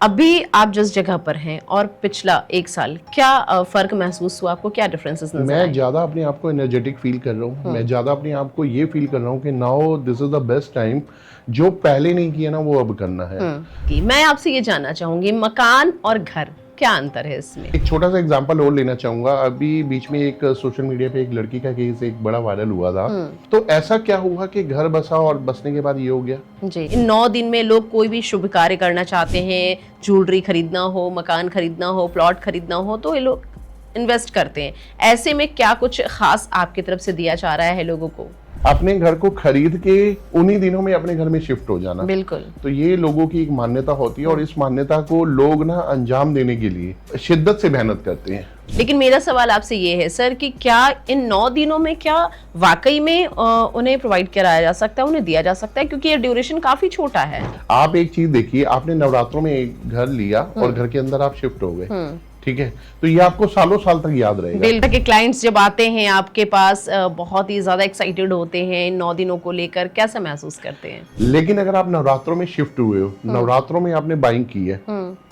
अभी आप जिस जगह पर हैं और पिछला एक साल क्या फर्क महसूस हुआ आपको, क्या डिफरेंसेस नजर आए? मैं ज़्यादा अपने आप को एनर्जेटिक फील कर रहा हूँ। मैं ज़्यादा अपने आप को ये फील कर रहा हूँ कि now this is the best time. जो पहले नहीं किया ना वो अब करना है। कि मैं आपसे ये जानना चाहूंगी, मकान और घर क्या अंतर है इसमें? एक छोटा सा एग्जांपल और लेना चाहूँगा। अभी बीच में एक सोशल मीडिया पे एक लड़की का केस एक बड़ा वायरल हुआ था। तो ऐसा क्या हुआ कि घर बसा और बसने के बाद ये हो गया। जी, इन 9 दिन में लोग कोई भी शुभ कार्य करना चाहते हैं, ज्वेलरी खरीदना हो, मकान खरीदना हो, प्लॉट खरीदना हो, तो ये लोग इन्वेस्ट करते हैं। ऐसे में क्या कुछ खास आपकी तरफ से दिया जा रहा है लोगों को? अपने घर को खरीद के उन्हीं दिनों में अपने घर में शिफ्ट हो जाना। बिल्कुल। तो ये लोगों की एक मान्यता होती है और इस मान्यता को लोग ना अंजाम देने के लिए शिद्दत से मेहनत करते हैं। लेकिन मेरा सवाल आपसे ये है सर कि क्या इन 9 दिनों में क्या वाकई में उन्हें प्रोवाइड कराया जा सकता है, उन्हें दिया जा सकता है, क्योंकि ये ड्यूरेशन काफी छोटा है। आप एक चीज देखिए, आपने नवरात्रों में एक घर लिया और घर के अंदर आप शिफ्ट हो गए, ठीक है, तो ये आपको सालों साल तक याद रहेगा। बिल्कुल के क्लाइंट्स जब आते हैं आपके पास बहुत ही ज्यादा एक्साइटेड होते हैं इन 9 दिनों को लेकर, कैसा महसूस करते हैं? लेकिन अगर आप नवरात्रों में शिफ्ट हुए हो, नवरात्रों में आपने बाइंग की है,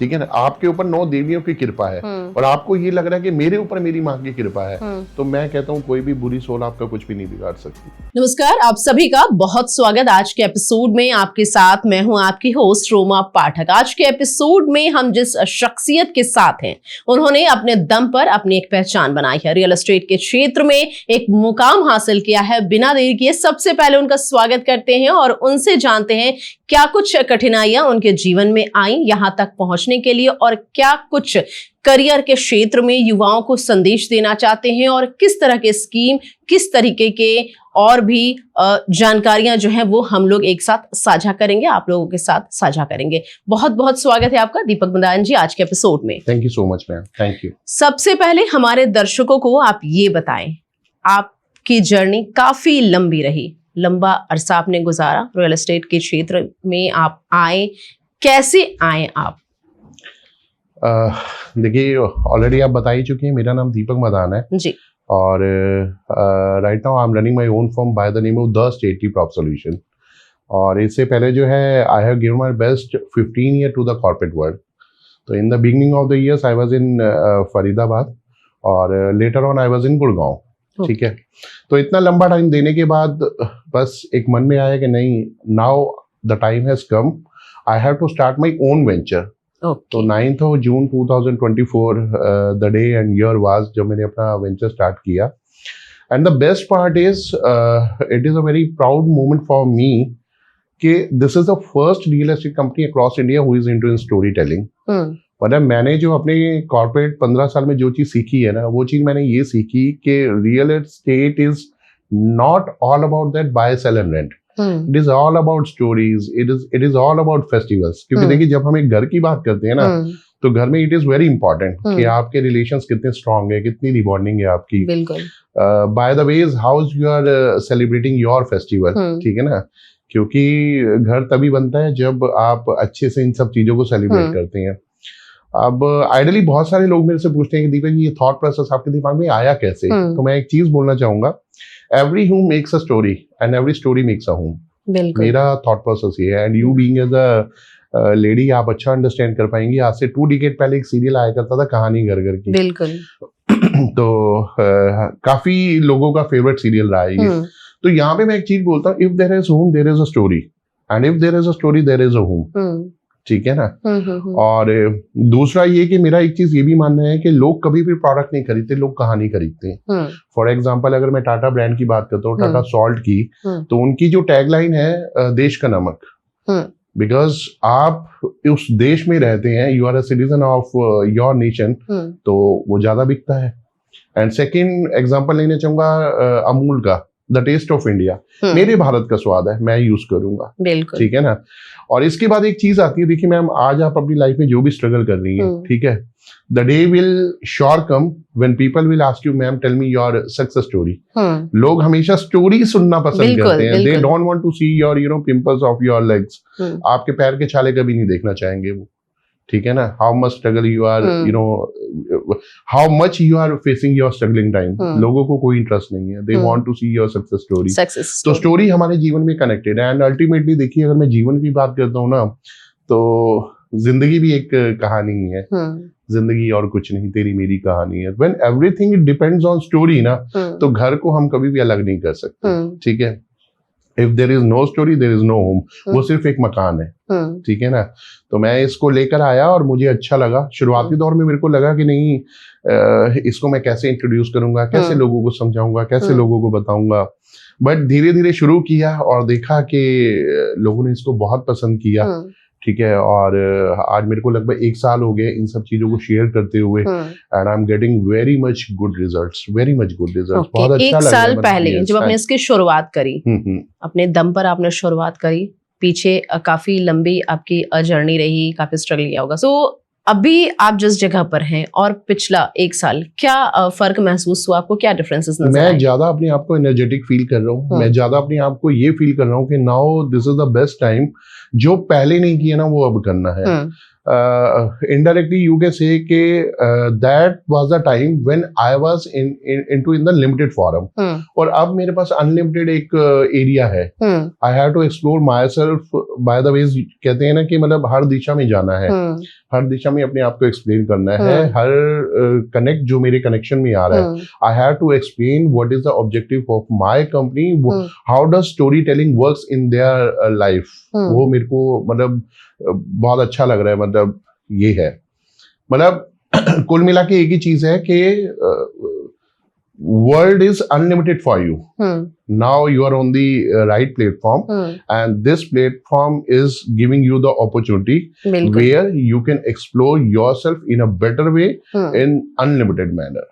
ठीक है ना, आपके ऊपर 9 देवियों की कृपा है और आपको ये लग रहा है कि मेरे ऊपर मेरी माँ की कृपा है, तो मैं कहता हूँ कोई भी बुरी सोल आपका कुछ भी नहीं बिगाड़ सकती। नमस्कार, आप सभी का बहुत स्वागत। आज के एपिसोड में आपके साथ मैं हूं आपकी होस्ट रोमा पाठक। आज के एपिसोड में हम जिस शख्सियत के साथ हैं, उन्होंने अपने दम पर अपनी एक पहचान बनाई है, रियल एस्टेट के क्षेत्र में एक मुकाम हासिल किया है। बिना देरी किए सबसे पहले उनका स्वागत करते हैं और उनसे जानते हैं क्या कुछ कठिनाइयां उनके जीवन में आई यहां तक पहुंचने के लिए, और क्या कुछ करियर के क्षेत्र में युवाओं को संदेश देना चाहते हैं, और किस तरह के स्कीम, किस तरीके के और भी जानकारियां जो हैं वो हम लोग एक साथ साझा करेंगे, आप लोगों के साथ साझा करेंगे। बहुत बहुत स्वागत है आपका दीपक मदान जी आज के एपिसोड में। Thank you so much ma'am, thank you. सबसे पहले हमारे दर्शकों को आप ये बताएं, आपकी जर्नी काफी लंबी रही, लंबा अरसा आपने गुजारा, रियल एस्टेट के क्षेत्र में आप आए, कैसे आए आप? देखिए, ऑलरेडी आप बता ही चुके हैं, मेरा नाम दीपक मदान है जी। और right now I am running my own firm by the name of the state T prop solution. और इससे पहले जो है I have given my best 15 year to the corporate world. तो in the beginning of the years I was in Faridabad और later on I was in Gurgaon, ठीक है। तो इतना लंबा टाइम देने के बाद बस एक मन में आया कि नहीं, now the time has come, I have to start my own venture. तो 9th of June 2024 the day and year was जब मैंने अपना वेंचर स्टार्ट किया। And the best part is it is a very proud moment for me कि this is the first real estate company across India who is into story telling. मतलब मैंने जो अपने corporate 15 साल में जो चीज सीखी है ना, वो चीज मैंने ये सीखी कि real estate is not all about that buy sell and rent. It is all about stories. It is all about festivals. क्योंकि देखिए, जब हम एक घर की बात करते हैं ना, तो घर में इट इज वेरी इंपॉर्टेंट कि आपके रिलेशंस कितने स्ट्रांग है, कितनी रिबॉन्डिंग है आपकी। बिल्कुल। By the ways how you are celebrating your festival, ठीक है ना, क्योंकि घर तभी बनता है जब आप अच्छे से इन सब चीजों को सेलिब्रेट करते हैं। अब आइडियली बहुत सारे लोग मेरे से पूछते हैं कि दीपक ये थॉट प्रोसेस आपके दिमाग में आया कैसे? तो मैं एक चीज बोलना चाहूंगा, every home makes a story and every story makes a home. मेरा थॉट प्रोसेस ये है, and you being as a lady आप अच्छा अंडरस्टैंड कर पाएंगी। आज से 2 डिकेड पहले एक सीरियल आया करता था, कहानी घर घर की। बिल्कुल। तो काफी लोगों का फेवरेट सीरियल रहा है ये। तो यहाँ पे मैं एक चीज बोलता हूँ, if there is home there is a story, and if there is a story there is a home, ठीक है ना। और दूसरा ये कि मेरा एक चीज ये भी मानना है कि लोग कभी भी प्रोडक्ट नहीं खरीदते, लोग कहानी खरीदते हैं। फॉर एग्जांपल अगर मैं टाटा ब्रांड की बात करता हूँ, टाटा सॉल्ट की, तो उनकी जो टैगलाइन है देश का नमक, बिकॉज आप उस देश में रहते हैं, you are a citizen of your nation, तो वो ज्यादा बिकता है। एंड सेकेंड एग्जाम्पल लेना चाहूंगा अमूल का, द टेस्ट ऑफ इंडिया, मेरे भारत का स्वाद है, मैं यूज करूंगा, ठीक है ना। और इसके बाद एक चीज आती है, देखिए मैम, आज आप अपनी लाइफ में जो भी स्ट्रगल कर रही हैं, ठीक है, the day will sure come when people will ask you, ma'am tell me your success story. लोग हमेशा स्टोरी सुनना पसंद करते हैं, they don't want to see your pimples of your legs. आपके पैर के छाले कभी नहीं देखना चाहेंगे वो, ठीक है ना। How much struggle you are, how much you are facing your struggling time, लोगों को कोई इंटरेस्ट नहीं है, they want to see your success story. तो स्टोरी हमारे जीवन में कनेक्टेड है। एंड अल्टीमेटली देखिए, अगर मैं जीवन की बात करता हूँ ना, तो जिंदगी भी एक कहानी ही है, जिंदगी और कुछ नहीं, तेरी मेरी कहानी है। When everything depends on story ना, तो घर को हम कभी भी अलग नहीं कर सकते, ठीक है। If there is no story there is no home, वो सिर्फ एक मकान है, ठीक है ना। तो मैं इसको लेकर आया और मुझे अच्छा लगा। शुरुआती दौर में मेरे को लगा कि नहीं, इसको मैं कैसे इंट्रोड्यूस करूंगा, कैसे लोगों को समझाऊंगा, कैसे लोगों को बताऊंगा। बट धीरे धीरे शुरू किया और देखा कि लोगों ने इसको बहुत पसंद किया, ठीक है। और आज मेरे को लगभग 1 साल हो गए इन सब चीजों को शेयर करते हुए, and I am getting very much good results, very much good results. बहुत अच्छा लग रहा है। 1 साल पहले जब आपने इसकी शुरुआत करी, अपने दम पर आपने शुरुआत करी, पीछे काफी लंबी आपकी जर्नी रही, काफी स्ट्रगल किया होगा। सो अभी आप जिस जगह पर हैं और पिछला 1 साल, क्या फर्क महसूस हुआ आपको, क्या डिफरेंसेस नजर आए? मैं ज्यादा अपने आप को एनर्जेटिक फील कर रहा हूँ, मैं ज्यादा अपने आप को ये फील कर रहा हूँ कि now this is the best time. जो पहले नहीं किया ना वो अब करना है। indirectly you can say कि that was the time when I was into in the limited forum, और अब मेरे पास unlimited एक एरिया है। I have to explore myself by the ways, कहते हैं ना कि मतलब हर दिशा में जाना है, हर दिशा में अपने आप को एक्सप्लेन करना है। हर कनेक्ट जो मेरे कनेक्शन में आ रहा है, I have to explain what is the objective of my company, how does storytelling works in their life। वो मेरे को मतलब बहुत अच्छा लग रहा है। मतलब ये है, मतलब कुल मिला के एक ही चीज है कि world is unlimited for you. Now you are on the right platform, and this platform is giving you the opportunity where you can explore yourself in a better way, in unlimited manner.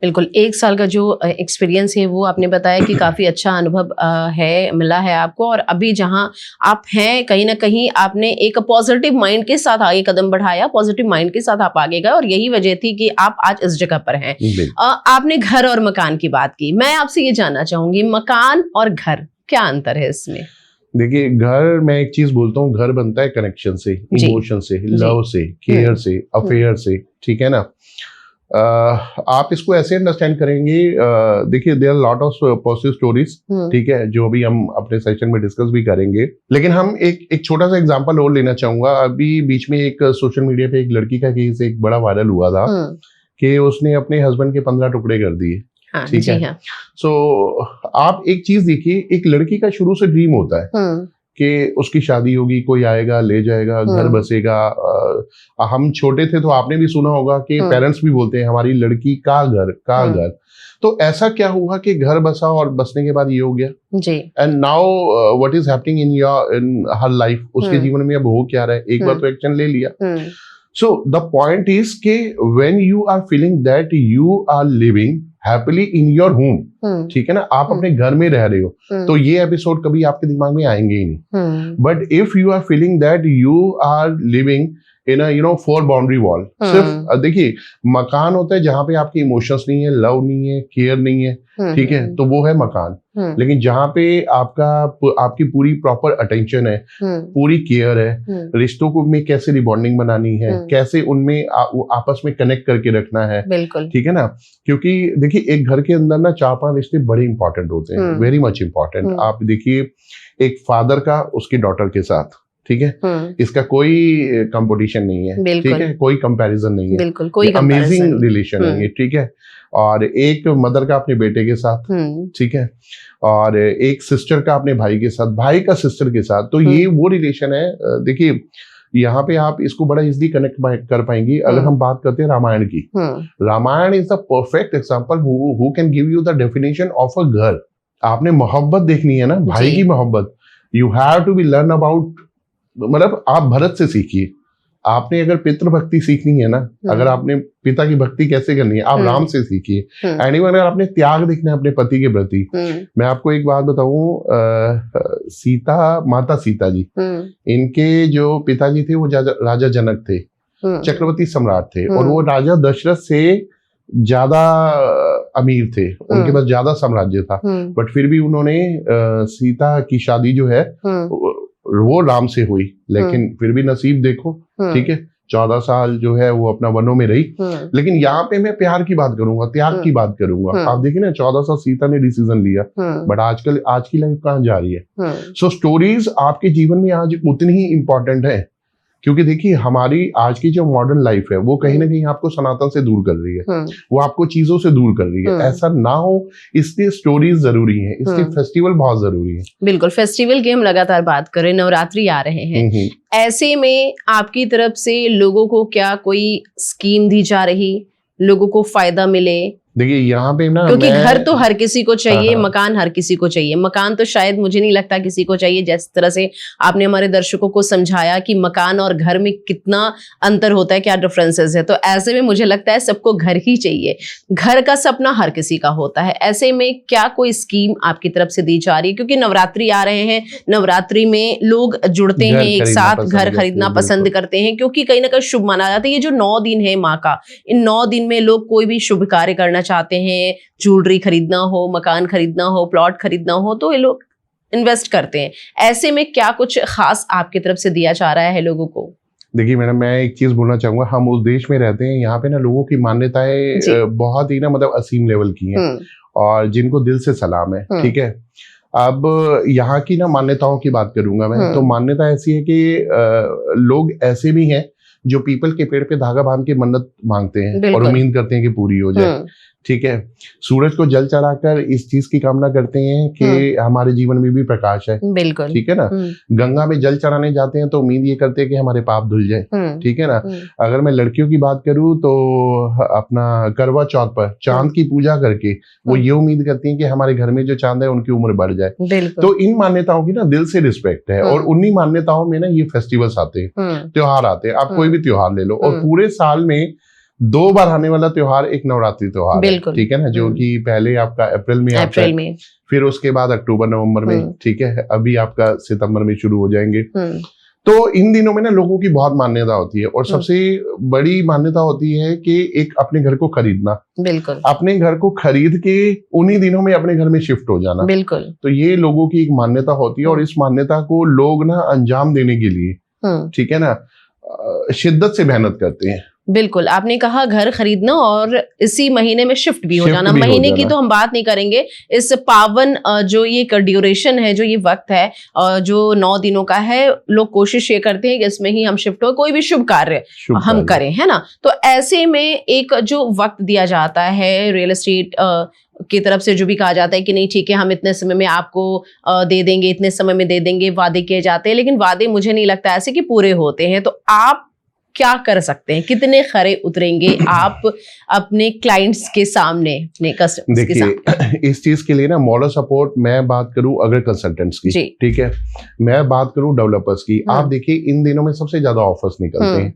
बिल्कुल। 1 साल का जो experience है वो आपने बताया कि काफी अच्छा अनुभव है, मिला है आपको, और अभी जहां आप हैं कहीं ना कहीं आपने एक पॉजिटिव माइंड के साथ आगे कदम बढ़ाया, पॉजिटिव माइंड के साथ आप आगे गए, और यही वजह थी कि आप आज इस जगह पर हैं। आपने घर और मकान की बात की, मैं आपसे ये जानना चाहूंगी, मकान और घर क्या अंतर है इसमें? देखिए, घर, मैं एक चीज बोलता हूँ, घर बनता है कनेक्शन से, इमोशन से, लव से, केयर से, अफेयर से, ठीक है ना। आप इसको ऐसे अंडरस्टैंड करेंगे, देखिए there are lot of positive stories, ठीक है, जो अभी हम अपने सेशन में डिस्कस भी करेंगे। लेकिन हम एक छोटा सा एग्जांपल और लेना चाहूंगा। अभी बीच में एक सोशल मीडिया पे एक लड़की का केस एक बड़ा वायरल हुआ था कि उसने अपने हस्बैंड के 15 टुकड़े कर दिए, ठीक है। सो आप एक चीज देखिए, एक लड़की का शुरू से ड्रीम होता है कि उसकी शादी होगी, कोई आएगा ले जाएगा, घर बसेगा। हम छोटे थे तो आपने भी सुना होगा कि पेरेंट्स भी बोलते हैं हमारी लड़की का घर, का घर। तो ऐसा क्या हुआ कि घर बसा और बसने के बाद ये हो गया जी। And now what is happening in her life, उसके जीवन में अब हो क्या रहा है? एक बार तो एक्शन ले लिया। सो द पॉइंट इज के when you are feeling that you are living happily in your home, ठीक है ना, आप अपने घर में रह रहे हो, तो ये एपिसोड कभी आपके दिमाग में आएंगे ही नहीं। But if you are feeling that you are living in a 4 boundary wall, सिर्फ देखिए मकान होता है जहां पे आपके इमोशंस नहीं है, लव नहीं है, केयर नहीं है, ठीक है, तो वो है मकान। लेकिन जहां पे आपकी पूरी प्रॉपर अटेंशन है, पूरी केयर है, रिश्तों को में कैसे रिबॉन्डिंग बनानी है, कैसे उनमें आपस में कनेक्ट करके रखना है, ठीक है ना। क्योंकि देखिए एक घर के अंदर ना 4-5 रिश्ते बड़े इंपॉर्टेंट होते हैं, वेरी मच इंपॉर्टेंट। आप देखिए एक फादर का उसकी डॉटर के साथ, ठीक है, इसका कोई कंपटीशन नहीं है, ठीक है, कोई कंपैरिजन नहीं है, बिल्कुल कोई अमेजिंग रिलेशन है ये, ठीक है। और एक मदर का अपने बेटे के साथ, ठीक है, और एक सिस्टर का अपने भाई के साथ, भाई का सिस्टर के साथ, तो ये वो रिलेशन है। देखिए यहाँ पे आप इसको बड़ा इजीली कनेक्ट कर पाएंगी अगर हम बात करते हैं रामायण की। Ramayana is the perfect example who can give you the definition of a ghar. आपने मोहब्बत देखनी है ना, भाई की मोहब्बत, you have to be learn about, मतलब आप भरत से सीखिए। आपने अगर पितृ भक्ति सीखनी है ना, अगर आपने पिता की भक्ति कैसे करनी है, आप राम से सीखिए। एंड इवन अगर आपने त्याग देखना है अपने पति के प्रति, मैं आपको एक बात बताऊं, सीता, माता सीता जी, इनके जो पिताजी थे वो राजा जनक थे, चक्रवर्ती सम्राट थे, और वो राजा दशरथ से ज्यादा अमीर थे, उनके पास ज्यादा साम्राज्य था, बट फिर भी उन्होंने सीता की शादी जो है वो राम से हुई। लेकिन फिर भी नसीब देखो, ठीक है, 14 साल जो है वो अपना वनों में रही। लेकिन यहाँ पे मैं प्यार की बात करूंगा, त्याग की बात करूंगा। आप देखिए ना, 14 साल सीता ने डिसीजन लिया, बट आज की लाइफ कहाँ जा रही है। सो स्टोरीज आपके जीवन में आज उतनी ही इंपॉर्टेंट है क्योंकि देखिए हमारी आज की जो मॉडर्न लाइफ है वो कहीं ना कहीं आपको सनातन से दूर कर रही है, वो आपको चीजों से दूर कर रही है। ऐसा ना हो इसलिए स्टोरीज जरूरी है, इसलिए फेस्टिवल बहुत जरूरी है। बिल्कुल, फेस्टिवल की हम लगातार बात करें, नवरात्रि आ रहे हैं, ऐसे में आपकी तरफ से लोगों को क्या कोई स्कीम दी जा रही, लोगों को फायदा मिले? देखिए यहाँ पे ना, क्योंकि घर तो हर किसी को चाहिए, मकान हर किसी को चाहिए। मकान तो शायद मुझे नहीं लगता किसी को चाहिए, जिस तरह से आपने हमारे दर्शकों को समझाया कि मकान और घर में कितना अंतर होता है, क्या डिफरेंसेस है। तो ऐसे में मुझे लगता है सबको घर ही चाहिए, घर का सपना हर किसी का होता है। ऐसे में क्या कोई स्कीम आपकी तरफ से दी जा रही है? क्योंकि नवरात्रि आ रहे हैं, नवरात्रि में लोग जुड़ते हैं एक साथ, घर खरीदना पसंद करते हैं, क्योंकि कहीं ना कहीं शुभ माना जाता है। ये जो 9 दिन है माँ का, इन 9 दिन में लोग कोई भी शुभ कार्य करना चाहते हैं, ज्वेलरी खरीदना हो, मकान खरीदना हो, प्लॉट खरीदना हो, तो ये लोग इन्वेस्ट करते हैं। ऐसे में क्या कुछ खास आपकी तरफ से दिया जा रहा है लोगों को? देखिए मैडम, मैं एक चीज बोलना चाहूंगा, हम उस देश में रहते हैं, यहाँ पे ना लोगों की मान्यताएं बहुत ही ना मतलब असीम लेवल की हैं और जिनको दिल से सलाम है। ठीक है, अब यहाँ की ना मान्यताओं की बात करूंगा मैं, तो मान्यता ऐसी है कि लोग ऐसे भी हैं जो पीपल के पेड़ पे धागा बांध के मन्नत मांगते हैं और उम्मीद करते हैं कि पूरी हो जाए। ठीक है, सूरज को जल चढ़ाकर इस चीज की कामना करते हैं कि हमारे जीवन में भी प्रकाश है। बिल्कुल, ठीक है ना। गंगा में जल चढ़ाने जाते हैं तो उम्मीद ये करते हैं कि हमारे पाप धुल जाए। ठीक है ना। अगर मैं लड़कियों की बात करूं तो अपना करवा चौथ पर चांद की पूजा करके वो ये उम्मीद करती हैं कि हमारे घर में जो चांद है उनकी उम्र बढ़ जाए। तो इन मान्यताओं की ना दिल से रिस्पेक्ट है और उन्हीं मान्यताओं में ना ये फेस्टिवल्स आते हैं, त्योहार आते हैं। आप कोई भी त्योहार ले लो और पूरे साल में 2 बार आने वाला त्योहार एक नवरात्रि त्योहार है। ठीक है ना, जो कि पहले आपका अप्रैल में आता है, फिर उसके बाद अक्टूबर नवंबर में। ठीक है, अभी आपका सितंबर में शुरू हो जाएंगे। तो इन दिनों में ना लोगों की बहुत मान्यता होती है और सबसे बड़ी मान्यता होती है कि एक अपने घर को खरीदना। बिल्कुल, अपने घर को खरीद के उन्हीं दिनों में अपने घर में शिफ्ट हो जाना। बिल्कुल, तो ये लोगों की एक मान्यता होती है और इस मान्यता को लोग ना अंजाम देने के लिए, ठीक है ना, शिद्दत से मेहनत करते हैं। बिल्कुल, आपने कहा घर खरीदना और इसी महीने में शिफ्ट भी हो जाना। महीने की तो हम बात नहीं करेंगे, इस पावन जो ये ड्यूरेशन है, जो ये वक्त है जो 9 दिनों का है, लोग कोशिश ये करते हैं कि इसमें ही हम शिफ्ट हो, कोई भी शुभ कार्य हम करें, है ना। तो ऐसे में एक जो वक्त दिया जाता है रियल एस्टेट की तरफ से, जो भी कहा जाता है कि नहीं ठीक है हम इतने समय में आपको दे देंगे, इतने समय में दे देंगे, वादे किए जाते हैं, लेकिन वादे मुझे नहीं लगता ऐसे कि पूरे होते हैं। तो आप क्या कर सकते हैं, कितने खरे उतरेंगे आप अपने क्लाइंट्स के सामने, अपने कस्टमर्स के सामने? देखिए इस चीज के लिए ना मॉडल सपोर्ट, मैं बात करूं अगर कंसल्टेंट्स की, ठीक है, मैं बात करूं डेवलपर्स की, आप देखिए इन दिनों में सबसे ज्यादा ऑफर्स निकलते हैं।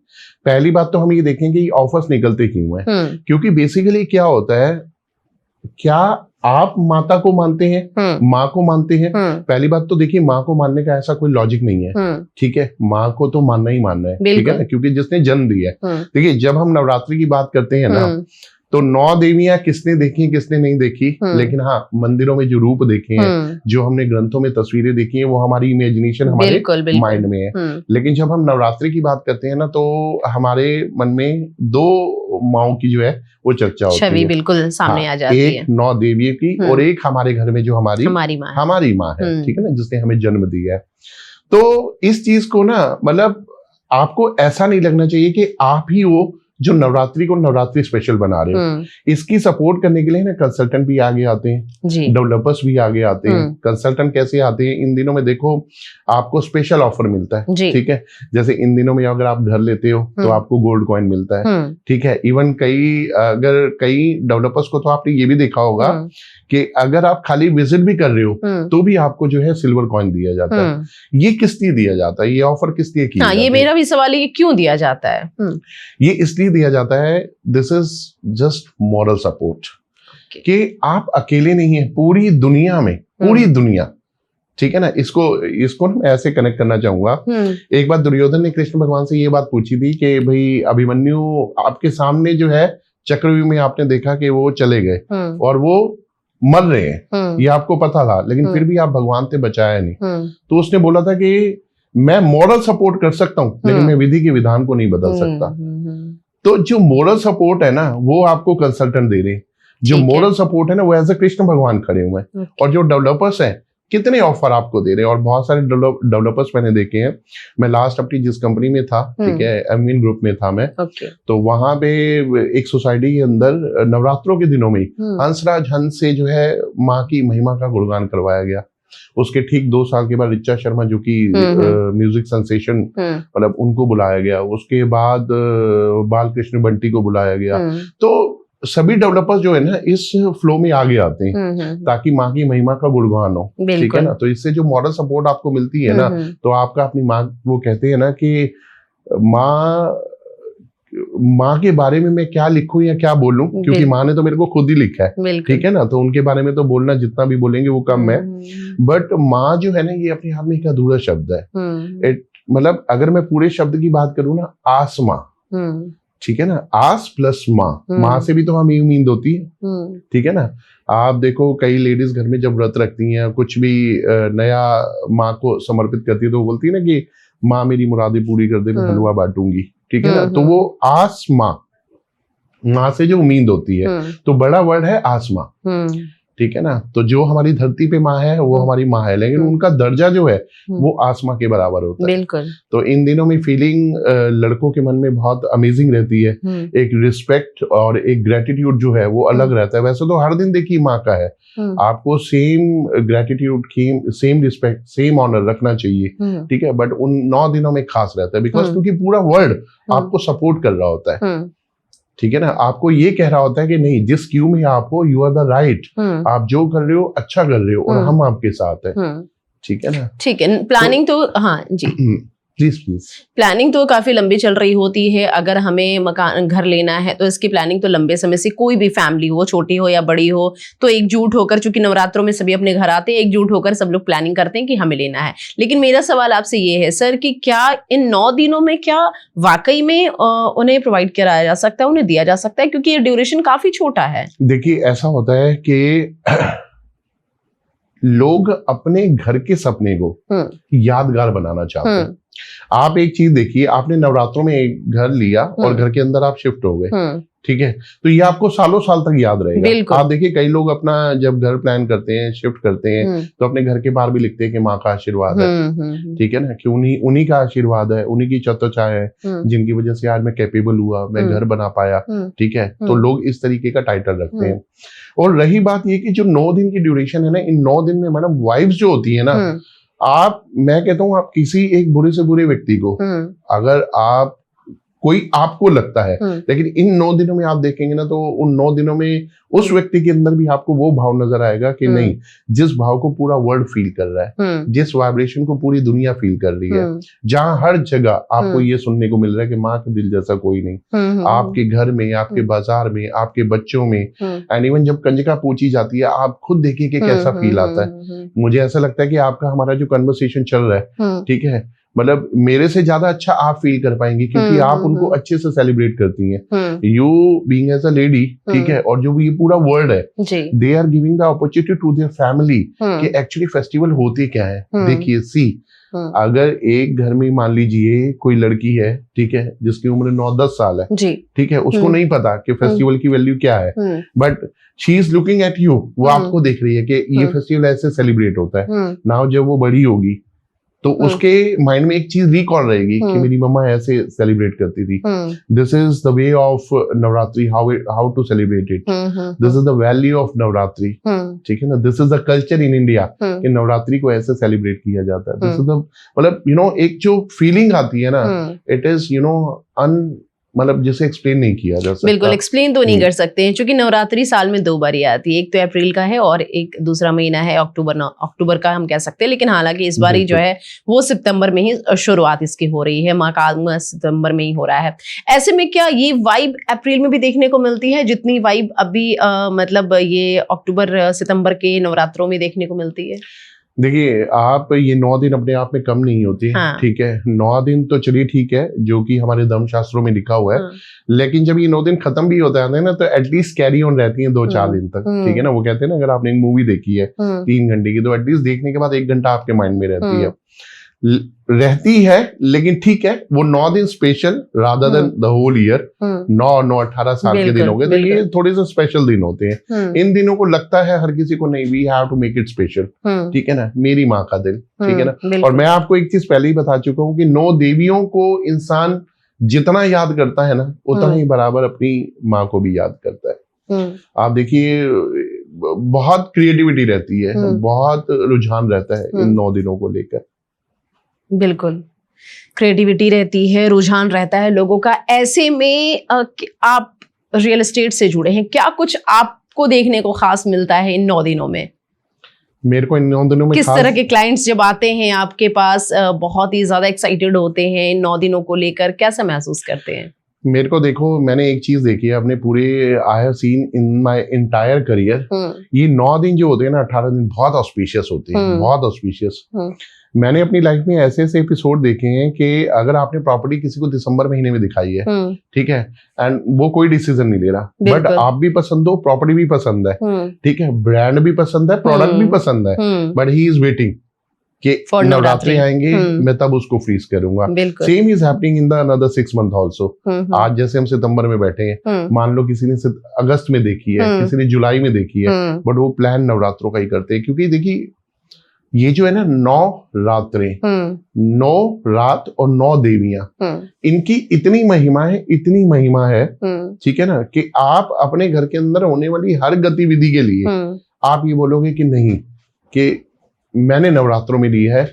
पहली बात तो हम ये देखेंगे कि ऑफर्स निकलते क्यों हैं, क्योंकि बेसिकली क्या होता है, क्या आप माता को मानते हैं, माँ को मानते हैं? पहली बात तो देखिए माँ को मानने का ऐसा कोई लॉजिक नहीं है। ठीक है, माँ को तो मानना ही मानना है, ठीक है ना, क्योंकि जिसने जन्म दिया है। देखिए जब हम नवरात्रि की बात करते हैं ना, तो 9 देवियां किसने देखी किसने नहीं देखी, लेकिन हाँ मंदिरों में जो रूप देखे हैं, जो हमने ग्रंथों में तस्वीरें देखी हैं, वो हमारी इमेजिनेशन, हमारे माइंड में है। लेकिन जब हम नवरात्रि की बात करते हैं ना, तो हमारे मन में 2 माओं की जो है वो चर्चा होती है, बिल्कुल सामने आ जाती है। एक 9 देवियों की और एक हमारे घर में जो हमारी माँ है, ठीक है ना, जिसने हमें जन्म दिया है। तो इस चीज को ना मतलब आपको ऐसा नहीं लगना चाहिए कि आप ही वो जो नवरात्रि को नवरात्रि स्पेशल बना रहे हो। इसकी सपोर्ट करने के लिए ना कंसल्टेंट भी आगे आते हैं, डेवलपर्स भी आगे आते हैं। कंसल्टेंट कैसे आते हैं, इन दिनों में देखो आपको स्पेशल ऑफर मिलता है, ठीक है। जैसे इन दिनों में अगर आप घर लेते हो तो आपको गोल्ड कॉइन मिलता है, ठीक है। इवन कई डेवलपर्स को तो आपने ये भी देखा होगा कि अगर आप खाली विजिट भी कर रहे हो तो भी आपको जो है सिल्वर कॉइन दिया जाता है। ये किस लिए दिया जाता है, ये ऑफर किस लिए किया जाता है? ये मेरा भी सवाल है, ये क्यों दिया जाता है? ये इसलिए दिया जाता है, this is just moral support, कि आप अकेले नहीं है, पूरी दुनिया में, पूरी दुनिया, ठीक है ना। इसको मैं ऐसे कनेक्ट करना चाहूंगा। एक बार दुर्योधन ने कृष्ण भगवान से ये बात पूछी थी कि भाई अभिमन्यु आपके सामने जो है चक्रव्यूह में आपने देखा कि वो चले गए और वो मर रहे हैं, ये आपको पता था, लेकिन फिर भी आप भगवान से बचाया नहीं। तो उसने बोला था कि मैं मॉरल सपोर्ट कर सकता हूँ, लेकिन मैं विधि के विधान को नहीं बदल सकता। तो जो मोरल सपोर्ट है ना, वो आपको कंसल्टेंट दे रहे हैं। जो मोरल सपोर्ट है ना, वो एज ए कृष्ण भगवान खड़े हुए हैं। और जो डेवलपर्स हैं कितने ऑफर आपको दे रहे हैं। और बहुत सारे डेवलपर्स मैंने देखे हैं। मैं लास्ट अपनी जिस कंपनी में था, ठीक है, एमविन ग्रुप में था मैं, तो वहां पे एक सोसाइटी के अंदर नवरात्रों के दिनों में हंसराज हंस से जो है माँ की महिमा का गुणगान करवाया गया। उसके ठीक 2 साल के बाद रिचा शर्मा जो कि म्यूजिक सेंसेशन, मतलब उनको बुलाया गया। उसके बाद बालकृष्ण बंटी को बुलाया गया। तो सभी डेवलपर्स जो है ना इस फ्लो में आगे आते हैं ताकि माँ की महिमा का गुणगान हो, ठीक है ना। तो इससे जो मॉरल सपोर्ट आपको मिलती है ना, तो आपका अपनी माँ, वो कहते हैं ना कि माँ के बारे में मैं क्या लिखूं या क्या बोलूं, क्योंकि माँ ने तो मेरे को खुद ही लिखा है, ठीक है ना। तो उनके बारे में तो बोलना जितना भी बोलेंगे वो कम है। बट माँ जो है ना ये अपने आप में एक अधूरा शब्द है। मतलब अगर मैं पूरे शब्द की बात करूं ना, आसमां, ठीक है ना, आस प्लस माँ, माँ से भी तो हमें उम्मीद होती है, ठीक है ना। आप देखो कई लेडीज घर में जब व्रत रखती हैं, कुछ भी नया माँ को समर्पित करती है, तो बोलती है ना कि माँ मेरी मुरादें पूरी कर दे, मैं हलवा बांटूंगी, ठीक है ना। तो वो आस माँ से जो उम्मीद होती है, तो बड़ा वर्ड है आसमां, ठीक है ना। तो जो हमारी धरती पे माँ है वो हमारी माँ है, लेकिन उनका दर्जा जो है वो आसमां के बराबर होता है। बिल्कुल। तो इन दिनों में फीलिंग लड़कों के मन में बहुत अमेजिंग रहती है। एक रिस्पेक्ट और एक ग्रेटिट्यूड जो है वो अलग रहता है। वैसे तो हर दिन देखिए माँ का है, आपको same gratitude, same respect, same honour रखना चाहिए, ठीक है। बट उन 9 दिनों में खास रहता है, बिकॉज क्योंकि पूरा वर्ल्ड आपको सपोर्ट कर रहा होता है, ठीक है ना। आपको ये कह रहा होता है कि नहीं, जिस क्यू में आप हो यू आर द राइट, आप जो कर रहे हो अच्छा कर रहे हो और हम आपके साथ हैं, ठीक है ना। ठीक है। प्लानिंग तो हाँ जी, प्लीज प्लानिंग तो काफी लंबी चल रही होती है। अगर हमें मकान घर लेना है तो इसकी प्लानिंग तो लंबे समय से, कोई भी फैमिली हो, छोटी हो या बड़ी हो, तो एकजुट होकर, चूंकि नवरात्रों में सभी अपने घर आते हैं, एकजुट होकर सब लोग प्लानिंग करते हैं कि हमें लेना है। लेकिन मेरा सवाल आपसे ये है सर कि क्या इन 9 दिनों में क्या वाकई में उन्हें प्रोवाइड कराया जा सकता है, उन्हें दिया जा सकता है, क्योंकि ये ड्यूरेशन काफी छोटा है। देखिए ऐसा होता है कि लोग अपने घर के सपने को यादगार बनाना चाहते हैं। आप एक चीज देखिए, आपने नवरात्रों में एक घर लिया और घर के अंदर आप शिफ्ट हो गए, ठीक है, तो ये आपको सालों साल तक याद रहेगा। आप देखिए कई लोग अपना जब घर प्लान करते हैं, शिफ्ट करते हैं, तो अपने घर के बाहर भी लिखते हैं कि माँ का आशीर्वाद है, ठीक है ना, कि उन्हीं का आशीर्वाद है, उन्हीं की चतुचाय है जिनकी वजह से आज मैं कैपेबल हुआ, मैं घर बना पाया, ठीक है। तो लोग इस तरीके का टाइटल रखते हैं। और रही बात ये कि जो 9 दिन की ड्यूरेशन है ना, इन 9 दिन में मैडम वाइब्स जो होती है ना, मैं कहता हूँ आप किसी एक बुरे से बुरे व्यक्ति को, अगर आप कोई आपको लगता है, लेकिन इन 9 दिनों में आप देखेंगे ना, तो उन 9 दिनों में उस व्यक्ति के अंदर भी आपको वो भाव नजर आएगा कि नहीं, जिस भाव को पूरा वर्ल्ड फील कर रहा है, जिस वाइब्रेशन को पूरी दुनिया फील कर रही है, जहां हर जगह आपको ये सुनने को मिल रहा है कि माँ के दिल जैसा कोई नहीं, आपके घर में, आपके बाजार में, आपके बच्चों में। एंड इवन जब कंजका पूछी जाती है, आप खुद देखिए कि कैसा फील आता है। मुझे ऐसा लगता है कि आपका हमारा जो कन्वर्सेशन चल रहा है, ठीक है, मतलब मेरे से ज्यादा अच्छा आप फील कर पाएंगे, क्योंकि आप उनको अच्छे से सेलिब्रेट करती हैं, you being as a lady, ठीक है। और जो ये पूरा वर्ल्ड है, they are giving the opportunity to their family कि एक्चुअली फेस्टिवल होते क्या है। देखिए सी, अगर एक घर में मान लीजिए कोई लड़की है, ठीक है, जिसकी उम्र 9-10 साल है, ठीक है, उसको नहीं पता कि फेस्टिवल की वैल्यू क्या है, but she is looking at you, वो आपको देख रही है कि ये फेस्टिवल ऐसे सेलिब्रेट होता है। नाउ जब वो बड़ी होगी तो उसके माइंड में एक चीज रिकॉल रहेगी कि मेरी मम्मा ऐसे सेलिब्रेट करती थी। This is the way of Navratri, how to celebrate it, this is the value of Navratri, ठीक है ना। This is the culture in India कि नवरात्रि को ऐसे सेलिब्रेट किया जाता है। दिस इज द, मतलब यू नो, एक जो फीलिंग आती है ना, इट इज यू नो मतलब जिसे एक्सप्लेन नहीं किया जा सकता। बिल्कुल एक्सप्लेन तो नहीं कर सकते हैं, क्योंकि नवरात्रि साल में 2 बार ही आती है, एक तो अप्रैल का है और एक दूसरा महीना है अक्टूबर का हम कह सकते हैं। लेकिन हालांकि इस बार ही जो है वो सितंबर में ही शुरुआत इसकी हो रही है, माँ का सितंबर में ही हो रहा है। ऐसे में क्या ये वाइब अप्रैल में भी देखने को मिलती है जितनी वाइब अभी मतलब ये अक्टूबर सितंबर के नवरात्रों में देखने को मिलती है? देखिए आप, ये 9 दिन अपने आप में कम नहीं होती, ठीक है। 9 दिन तो चलिए ठीक है, जो कि हमारे धर्म शास्त्रों में लिखा हुआ है, लेकिन जब ये 9 दिन खत्म भी होता है ना, तो एटलीस्ट कैरी ऑन रहती है 2-4 दिन तक, ठीक है ना। वो कहते हैं ना, अगर आपने एक मूवी देखी है 3 घंटे की, तो एटलीस्ट देखने के बाद 1 घंटा आपके माइंड में रहती है। रहती है, लेकिन ठीक है, वो 9 दिन special rather than the whole year. 9 18 साल के दिन हो गए, तो ये थोड़े से स्पेशल दिन होते हैं। इन दिनों को लगता है हर किसी को, नहीं, we have to make it special, ठीक है ना, मेरी माँ का दिन, ठीक है ना। और मैं आपको एक चीज पहले ही बता चुका हूँ कि 9 देवियों को इंसान जितना याद करता है ना, उतना ही बराबर अपनी माँ को भी याद करता है। आप देखिए, बहुत क्रिएटिविटी रहती है, बहुत रुझान रहता है इन 9 दिनों को लेकर। बिल्कुल, क्रिएटिविटी रहती है, रुझान रहता है लोगों का। ऐसे में आप रियल एस्टेट से जुड़े हैं, क्या कुछ आपको देखने को खास मिलता है इन 9 दिनों में? मेरे को इन 9 दिनों में किस तरह के क्लाइंट्स जब आते हैं आपके पास, बहुत ही ज्यादा एक्साइटेड होते हैं इन 9 दिनों को लेकर, कैसा महसूस करते हैं? मेरे को देखो, मैंने एक चीज देखी है अपने पूरे, आई have seen in my entire career, ये 9 दिन जो होते हैं ना, 18 दिन बहुत ऑस्पिशियस होते हैं, बहुत ऑस्पिशियस। मैंने अपनी लाइफ में ऐसे ऐसे एपिसोड देखे हैं कि अगर आपने प्रॉपर्टी किसी को दिसंबर महीने में दिखाई है, ठीक है, एंड वो कोई डिसीजन नहीं ले रहा, बट आप भी पसंद हो, प्रॉपर्टी भी पसंद है, ठीक है, ब्रांड भी पसंद है, प्रोडक्ट भी पसंद है, बट ही इज वेटिंग कि नवरात्रि आएंगे, मैं तब उसको फ्रीज करूंगा। Same is happening in the another 6 month also. आज जैसे हम सितंबर में बैठे हैं, मान लो किसी ने अगस्त में देखी है, किसी ने जुलाई में देखी है, बट वो प्लान नवरात्रों का ही करते हैं। क्योंकि देखिए, ये जो है ना 9 रात्रें, 9 रात और 9 देवियां, इनकी इतनी महिमा है, इतनी महिमा है, ठीक है ना, कि आप अपने घर के अंदर होने वाली हर गतिविधि के लिए आप ये बोलोगे कि नहीं, कि मैंने नवरात्रों में ली है।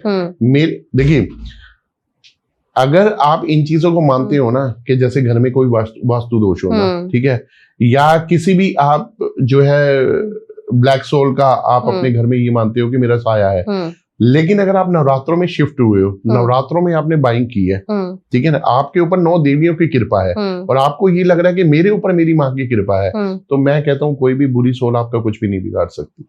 मेरे देखिए, अगर आप इन चीजों को मानते हो ना, कि जैसे घर में कोई वास्तु दोष होना, ठीक है, या किसी भी आप जो है ब्लैक सोल का आप अपने घर में ये मानते हो कि मेरा साया है, लेकिन अगर आप नवरात्रों में शिफ्ट हुए हो, नवरात्रों में आपने बाइंग की है, ठीक है ना, आपके ऊपर 9 देवियों की कृपा है, और आपको ये लग रहा है कि मेरे ऊपर मेरी माँ की कृपा है, तो मैं कहता हूँ कोई भी बुरी सोल आपका कुछ भी नहीं बिगाड़ सकती।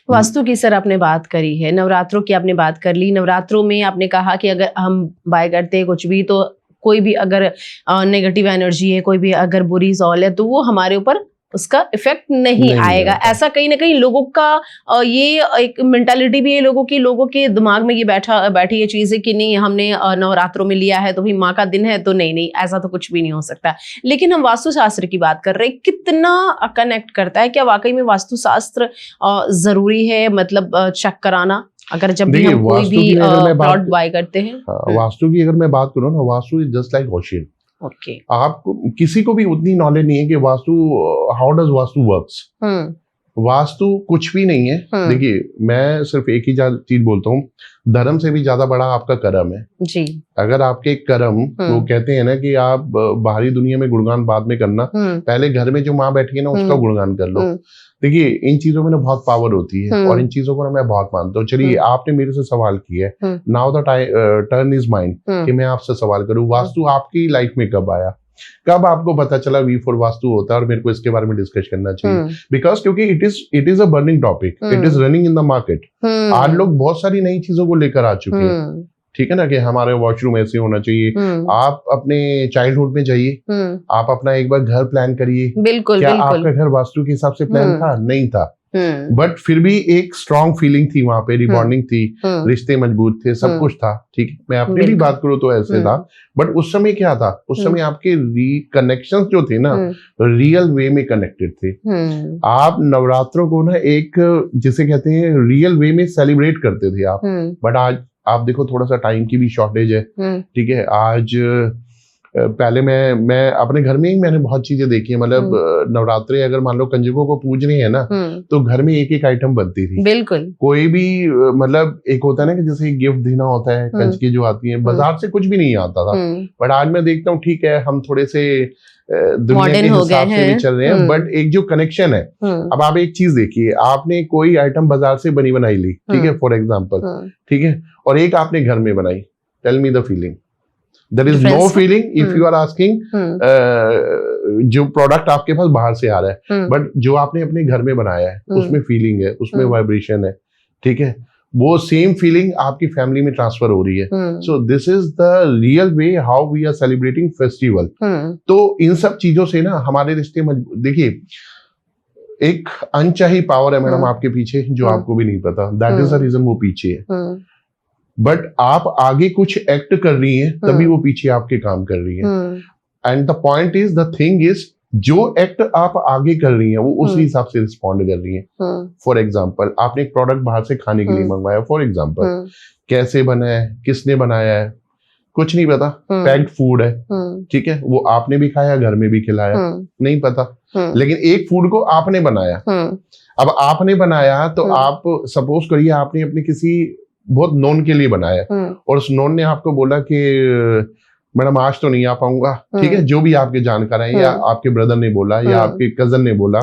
वास्तु की सर आपने बात करी है, नवरात्रों की आपने बात कर ली। नवरात्रों में आपने कहा कि अगर हम बाय करते हैं कुछ भी, तो कोई भी अगर नेगेटिव एनर्जी है, कोई भी अगर बुरी सौल है, तो वो हमारे ऊपर उसका इफेक्ट नहीं आएगा। ऐसा कहीं ना कहीं लोगों का ये एक मेंटालिटी भी है लोगों के दिमाग में ये बैठी ये चीज है कि नहीं, हमने नवरात्रों में लिया है तो भी माँ का दिन है, तो नहीं, ऐसा तो कुछ भी नहीं हो सकता। लेकिन हम वास्तुशास्त्र की बात कर रहे हैं, कितना कनेक्ट करता है? क्या वाकई में वास्तुशास्त्र जरूरी है, मतलब चेक कराना, अगर जब भी हम कोई भी प्लॉट बाय करते हैं? वास्तु की अगर मैं बात करूँ ना, vastu is just like ocean. आप किसी को भी उतनी नॉलेज नहीं है कि vastu, how does vastu works. Vastu कुछ भी नहीं है। देखिए, मैं सिर्फ एक ही चीज बोलता हूँ, धर्म से भी ज्यादा बड़ा आपका कर्म है जी। अगर आपके कर्म, वो कहते हैं ना कि आप बाहरी दुनिया में गुणगान बाद में करना, पहले घर में जो माँ बैठी है ना, उसका गुणगान कर लो। देखिए, इन चीजों में ना बहुत पावर होती है, और इन चीजों को ना मैं बहुत मानता हूँ। चलिए, आपने मेरे से सवाल किया है, now the turn is mind कि मैं आपसे सवाल करूँ, वास्तु आपकी लाइफ में कब आया, कब आपको पता चला V4 वास्तु होता है और मेरे को इसके बारे में डिस्कस करना चाहिए? बिकॉज क्योंकि it is a burning topic, it is running in the market. आज लोग बहुत सारी नई चीजों को लेकर आ चुके हैं, ठीक है ना, कि हमारे वॉशरूम ऐसे होना चाहिए। आप अपने चाइल्डहुड में जाइए, आप अपना एक बार घर प्लान करिए। बिल्कुल, क्या बिल्कुल। आपका घर वास्तु के हिसाब से प्लान था? नहीं था, बट फिर भी एक स्ट्रॉन्ग फीलिंग थी वहां पे, रिबॉन्डिंग थी, रिश्ते मजबूत थे, सब कुछ था, ठीक है। मैं अपनी भी बात करूँ तो ऐसे था, बट उस समय क्या था, उस समय आपके कनेक्शंस जो थे ना, रियल वे में कनेक्टेड थे। आप नवरात्रों को ना एक, जिसे कहते हैं, रियल वे में सेलिब्रेट करते थे आप, बट आज आप देखो, थोड़ा सा टाइम की भी शॉर्टेज है, ठीक है। आज पहले मैं अपने घर में ही मैंने बहुत चीजें देखी है, मतलब नवरात्रे अगर मान लो कंजकों को पूज रही है ना, तो घर में एक एक आइटम बनती थी। बिल्कुल। कोई भी मतलब एक होता है ना कि जैसे गिफ्ट देना होता है, कंजकी जो आती है, बाजार से कुछ भी नहीं आता था, बट आज मैं देखता हूँ, ठीक है, हम थोड़े से दुनिया के हिसाब से भी चल रहे हैं, बट एक जो कनेक्शन है। अब आप एक चीज देखिए, आपने कोई आइटम बाजार से बनी बनाई ली, ठीक है, फॉर एग्जाम्पल, ठीक है, और एक आपने घर में बनाई, tell me the feeling. There is no feeling if you are asking जो प्रोडक्ट आपके पास बाहर से आ रहा है, बट जो आपने अपने घर में बनाया है, उसमें फीलिंग है, उसमें वाइब्रेशन है, ठीक है, वो सेम फीलिंग आपकी फैमिली में ट्रांसफर हो रही है। So this is the real way how we are celebrating festival. तो इन सब चीजों से ना हमारे रिश्ते मजबूत। देखिए, एक अनचाही पावर है मैडम आपके पीछे, जो आपको भी नहीं पता, दैट इज द रीजन वो पीछे है। बट आप आगे कुछ एक्ट कर रही हैं तभी वो पीछे आपके काम कर रही है। And the point is, the thing is, जो एक्ट आप आगे कर रही हैं वो उस हिसाब से रिस्पॉन्ड कर रही हैं। फॉर एग्जाम्पल, आपने एक प्रोडक्ट बाहर से खाने के लिए मंगवाया, फॉर एग्जाम्पल, कैसे बना है, किसने बनाया है, कुछ नहीं पता, पैक्ड फूड है, ठीक है, वो आपने भी खाया, घर में भी खिलाया, नहीं पता, लेकिन एक फूड को आपने बनाया। अब आपने बनाया तो आप सपोज करिए आपने अपने किसी बहुत नोन के लिए बनाया और उस नोन ने आपको बोला कि मैडम आज तो नहीं आ पाऊंगा, ठीक है, जो भी आपके जानकार हैं, या आपके ब्रदर ने बोला या आपके कजन ने बोला,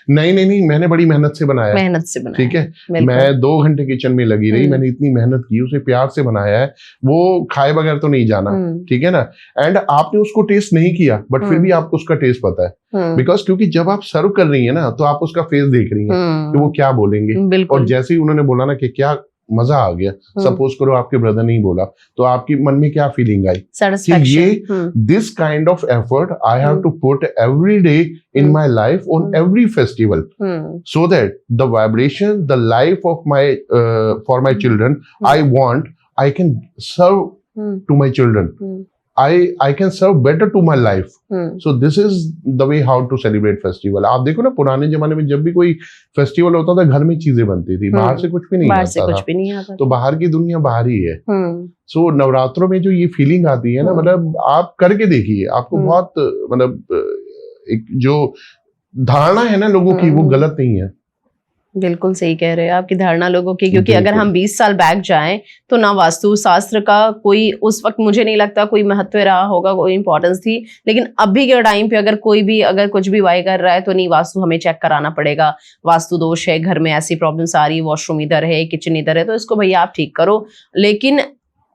नहीं मैंने बड़ी मेहनत से बनाया, ठीक है, मैं 2 घंटे किचन में लगी रही, मैंने इतनी मेहनत की, उसे प्यार से बनाया है, वो खाए बगैर तो नहीं जाना, ठीक है ना। एंड आपने उसको टेस्ट नहीं किया, बट फिर भी आपको उसका टेस्ट पता है, बिकॉज क्योंकि जब आप सर्व कर रही है ना तो आप उसका फेस देख रही हैं कि वो क्या बोलेंगे, और जैसे ही उन्होंने बोला ना कि क्या मजा आ गया, सपोज करो आपके ब्रदर नहीं बोला, तो आपकी मन में क्या फीलिंग आई कि ये this kind of effort I have to put every day in my life on every festival, so that the vibration, the life of my for my children, I want, I can serve to my children, I can serve better to my life. So this is the way how to celebrate festival. आप देखो ना, पुराने जमाने में जब भी कोई festival होता था घर में चीजें बनती थी, बाहर से कुछ भी नहीं आता था, तो बाहर की दुनिया बाहर ही है। सो नवरात्रों में जो ये फीलिंग आती है ना, मतलब आप करके देखिए, आपको बहुत, मतलब एक जो धारणा है ना लोगों की, वो गलत नहीं है। बिल्कुल सही कह रहे हैं, आपकी धारणा लोगों की, क्योंकि अगर हम 20 साल बैक जाएं तो ना वास्तु शास्त्र का कोई उस वक्त मुझे नहीं लगता कोई महत्व रहा होगा, कोई इंपॉर्टेंस थी, लेकिन अभी के टाइम पे अगर कोई भी अगर कुछ भी वाई कर रहा है तो नहीं, वास्तु हमें चेक कराना पड़ेगा, वास्तु दोष है, घर में ऐसी प्रॉब्लम्स आ रही है, वॉशरूम इधर है, किचन इधर है, तो इसको भैया आप ठीक करो। लेकिन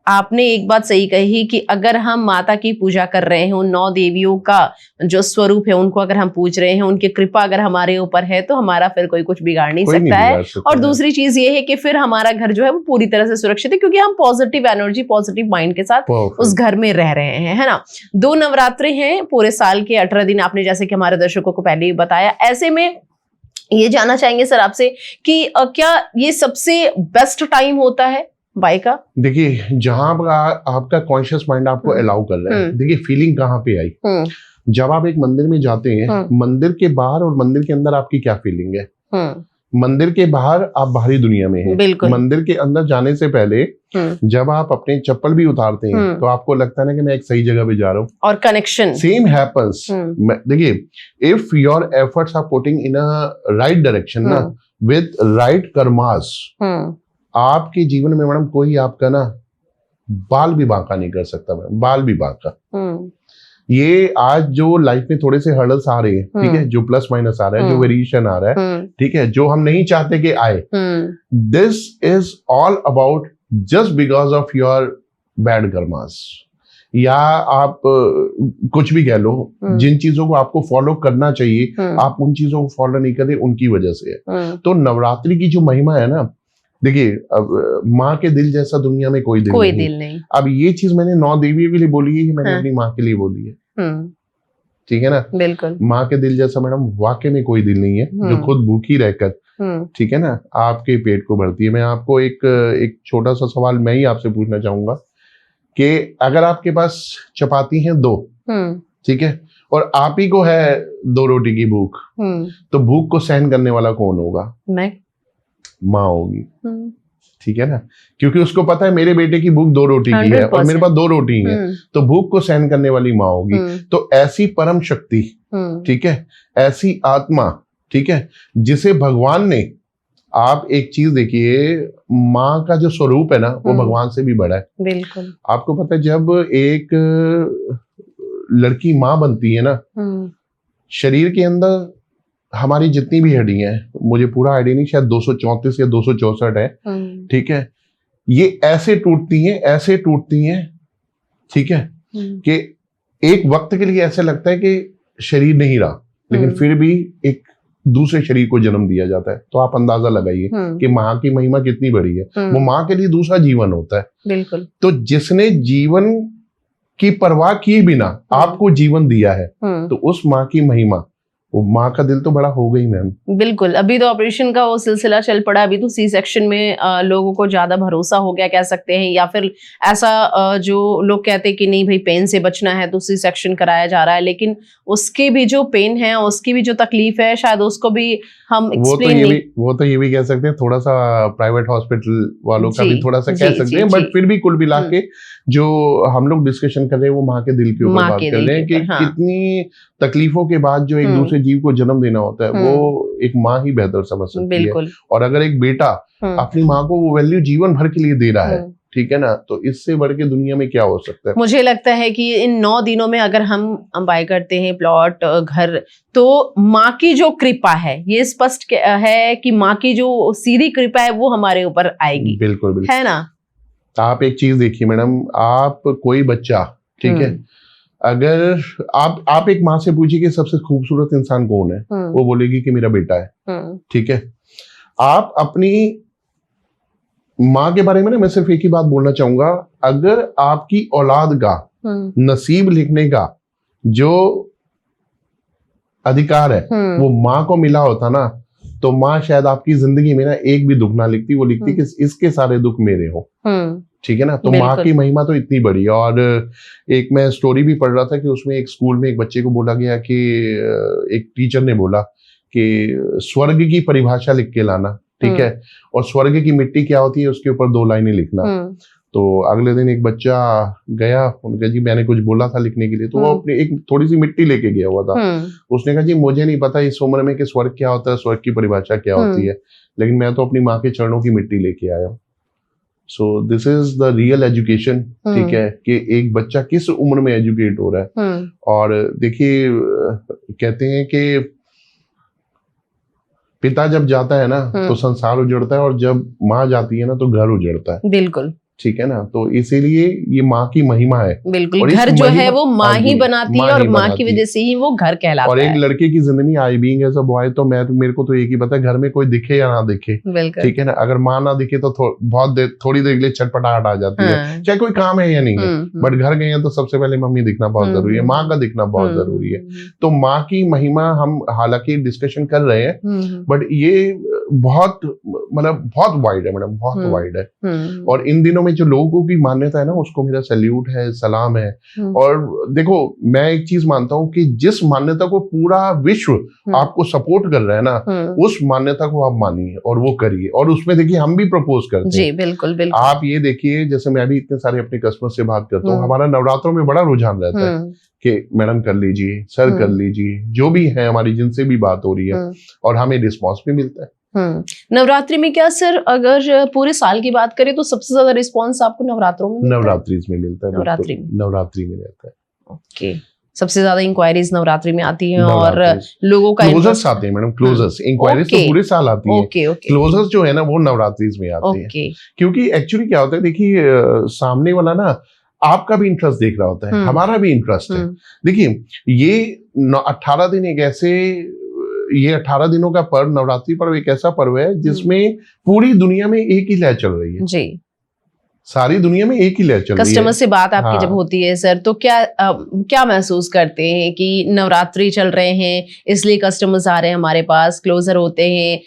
आपने एक बात सही कही कि अगर हम माता की पूजा कर रहे हैं, उन 9 देवियों का जो स्वरूप है उनको अगर हम पूज रहे हैं, उनकी कृपा अगर हमारे ऊपर है, तो हमारा फिर कोई कुछ बिगाड़ नहीं सकता है। और दूसरी चीज ये है कि फिर हमारा घर जो है वो पूरी तरह से सुरक्षित है, क्योंकि हम पॉजिटिव एनर्जी, पॉजिटिव माइंड के साथ उस घर में रह रहे हैं, है ना। 2 नवरात्रे हैं पूरे साल के, 18 दिन, आपने जैसे कि हमारे दर्शकों को पहले ही बताया। ऐसे में ये जानना चाहेंगे सर आपसे कि क्या ये सबसे बेस्ट टाइम होता है बाई का? देखिए, जहां आपका कॉन्शियस माइंड आपको अलाउ कर रहा है, देखिए फीलिंग कहाँ पे आई, जब आप एक मंदिर में जाते हैं, मंदिर के बाहर और मंदिर के अंदर आपकी क्या फीलिंग है। मंदिर के बाहर आप बाहरी दुनिया में हैं, मंदिर के अंदर जाने से पहले जब आप अपने चप्पल भी उतारते हैं तो आपको लगता है ना कि मैं एक सही जगह पे जा रहा हूँ, और कनेक्शन सेम हैपेंस। देखिए, if your efforts are putting in a right direction ना, विद राइट कर्मास, आपके जीवन में मैडम कोई आपका ना बाल भी बांका नहीं कर सकता, मैडम बाल भी बांका। ये आज जो लाइफ में थोड़े से हर्डल्स आ रहे हैं, ठीक है, जो प्लस माइनस आ रहा है, जो वेरिएशन आ रहा है, ठीक है, जो हम नहीं चाहते कि आए, this is all about just because of your bad karmas, या आप कुछ भी कह लो, जिन चीजों को आपको फॉलो करना चाहिए आप उन चीजों को फॉलो नहीं करते, उनकी वजह से है। तो नवरात्रि की जो महिमा है ना, देखिए, अब माँ के दिल जैसा दुनिया में कोई दिल नहीं। अब ये चीज मैंने 9 देवियों के लिए बोली है, मैंने अपनी माँ के लिए बोली है, ठीक है ना। बिल्कुल, माँ के दिल जैसा मैडम वाकई में कोई दिल नहीं है, जो खुद भूखी रहकर, ठीक है ना, आपके पेट को भरती है। मैं आपको एक छोटा सा सवाल मैं ही आपसे पूछना चाहूंगा कि अगर आपके पास चपाती हैं 2, ठीक है, और आप ही को है 2 रोटी की भूख, तो भूख को सहन करने वाला कौन होगा? माँ होगी, ठीक है ना, क्योंकि उसको पता है मेरे बेटे की भूख 2 रोटी की है और मेरे पास 2 रोटी है, तो भूख को सहन करने वाली माँ होगी। तो ऐसी परम शक्ति, ठीक है, ऐसी आत्मा, ठीक है, जिसे भगवान ने, आप एक चीज देखिए, माँ का जो स्वरूप है ना वो भगवान से भी बड़ा है। बिल्कुल, आपको पता है जब एक लड़की माँ बनती है ना, शरीर के अंदर हमारी जितनी भी हड्डियां हैं, मुझे पूरा आइडिया नहीं, शायद 234 या 264 है, ठीक है, ये ऐसे टूटती हैं, ठीक है, कि एक वक्त के लिए ऐसे लगता है कि शरीर नहीं रहा, लेकिन फिर भी एक दूसरे शरीर को जन्म दिया जाता है। तो आप अंदाजा लगाइए कि माँ की महिमा कितनी बड़ी है, वो माँ के लिए दूसरा जीवन होता है। बिल्कुल, तो जिसने जीवन की परवाह किए बिना आपको जीवन दिया है, तो उस माँ की महिमा वो माँ का दिल तो बड़ा हो गई मैम। बिल्कुल, अभी तो ऑपरेशन का वो सिलसिला चल पड़ा, अभी तो सी सेक्शन में लोगों को ज्यादा भरोसा हो गया कह सकते हैं, या फिर ऐसा जो लोग कहते हैं कि नहीं भाई पेन से बचना है तो सी सेक्शन कराया जा रहा है, लेकिन उसकी भी जो पेन है, उसकी भी जो तकलीफ है, शायद उसको भी हम एक्सप्लेन नहीं। वो तो ये भी कह सकते हैं, थोड़ा सा प्राइवेट हॉस्पिटल वालों का भी थोड़ा सा जी, कह सकते हैं, बट फिर भी कुल मिला के जो हम लोग डिस्कशन कर रहे हैं वो माँ के दिल के ऊपर बात कर रहे हैं कि कितनी तकलीफों के बाद जो एक दूसरे जीव को जन्म देना होता है वो एक माँ ही बेहतर समझ सकती है। और अगर एक बेटा अपनी माँ को वो वैल्यू जीवन भर के लिए दे रहा है, ठीक है ना, तो इससे बढ़ के दुनिया में क्या हो सकता है। मुझे लगता है कि इन 9 दिनों में अगर हम बाय करते हैं प्लॉट घर, तो माँ की जो कृपा है ये स्पष्ट है कि माँ की जो सीधी कृपा है वो हमारे ऊपर आएगी। बिल्कुल बिल्कुल, है ना। आप एक चीज देखिए मैडम, आप कोई बच्चा, ठीक है, अगर आप एक माँ से पूछिए कि सबसे खूबसूरत इंसान कौन है, वो बोलेगी कि मेरा बेटा है, ठीक है। आप अपनी माँ के बारे में ना मैं सिर्फ एक ही बात बोलना चाहूंगा, अगर आपकी औलाद का नसीब लिखने का जो अधिकार है वो माँ को मिला होता ना, तो माँ शायद आपकी जिंदगी में ना एक भी दुख ना लिखती, वो लिखती कि इसके सारे दुख मेरे हो, ठीक है ना। तो माँ की महिमा तो इतनी बड़ी है। और एक मैं स्टोरी भी पढ़ रहा था कि उसमें एक स्कूल में एक बच्चे को बोला गया कि एक टीचर ने बोला कि स्वर्ग की परिभाषा लिख के लाना, ठीक है, और स्वर्ग की मिट्टी क्या होती है उसके ऊपर 2 लाइनें लिखना। तो अगले दिन एक बच्चा गया, उनका जी मैंने कुछ बोला था लिखने के लिए, तो वो अपनी एक थोड़ी सी मिट्टी लेके गया हुआ था। उसने कहा जी मुझे नहीं पता इस उम्र में कि स्वर्ग क्या होता है, स्वर्ग की परिभाषा क्या होती है, लेकिन मैं तो अपनी माँ के चरणों की मिट्टी लेके आया हूँ। सो this is the real education, ठीक है, कि एक बच्चा किस उम्र में एजुकेट हो रहा है। और देखिए कहते हैं कि पिता जब जाता है ना तो संसार उजड़ता है, और जब माँ जाती है ना तो घर उजड़ता है। बिल्कुल, ठीक है ना। तो इसीलिए ये माँ की महिमा है। बिल्कुल, घर जो है वो माँ ही बनाती है, और माँ की वजह से ही वो घर कहलाता है। और एक लड़के की जिंदगी I being as a boy, तो मेरे को तो एक ही पता है, घर में कोई दिखे या ना दिखे, ठीक है ना, अगर माँ ना दिखे तो थोड़ी देर के लिए छटपटाहट आ जाती है, चाहे कोई काम है या नहीं है, बट घर गए हैं तो सबसे पहले मम्मी दिखना बहुत जरूरी है, माँ का दिखना बहुत जरूरी है। तो माँ की महिमा हम हालांकि डिस्कशन कर रहे हैं, बट ये बहुत मतलब बहुत वाइड है मैडम, बहुत वाइड है। और इन दिनों में जो लोगों की मान्यता है ना, उसको मेरा सैल्यूट है, सलाम है। और देखो मैं एक चीज मानता हूँ कि जिस मान्यता को पूरा विश्व आपको सपोर्ट कर रहा है ना, उस मान्यता को आप मानिए और वो करिए। और उसमें देखिए हम भी प्रपोज करते हैं। जी बिल्कुल बिल्कुल। आप ये देखिए, जैसे मैं भी इतने सारे अपने कस्टमर से बात करता हूँ, हमारा नवरात्रों में बड़ा रुझान रहता है कि मैडम कर लीजिए, सर कर लीजिए, जो भी है हमारी जिनसे भी बात हो रही है, और हमें रिस्पॉन्स भी मिलता है। नवरात्रि में क्या सर, अगर पूरे साल की बात करें तो सबसे ज्यादा रिस्पांस आपको नवरात्रों में नवरात्रि में मिलता है? नवरात्रि में रहता है। ओके, सबसे ज्यादा इंक्वायरीज नवरात्रि में आती हैं, और लोगों का क्लोजर्स आते हैं मैडम, क्लोजर्स। इंक्वायरीज तो पूरे साल आती है, क्लोजर्स जो है ना वो नवरात्रि में आते हैं। क्योंकि एक्चुअली क्या होता है, देखिए सामने वाला ना आपका भी इंटरेस्ट देख रहा होता है, हमारा भी इंटरेस्ट है। देखिए ये 18 दिन एक ऐसे, ये 18 दिनों का पर्व, नवरात्रि पर्व एक ऐसा पर्व है जिसमें पूरी दुनिया में एक ही लहर चल रही है जी, सारी दुनिया में एक ही लहर चल रही है। कस्टमर से बात आपकी जब होती है सर, तो क्या महसूस करते हैं कि नवरात्रि चल रहे हैं इसलिए कस्टमर्स आ रहे हैं हमारे पास, क्लोजर होते हैं,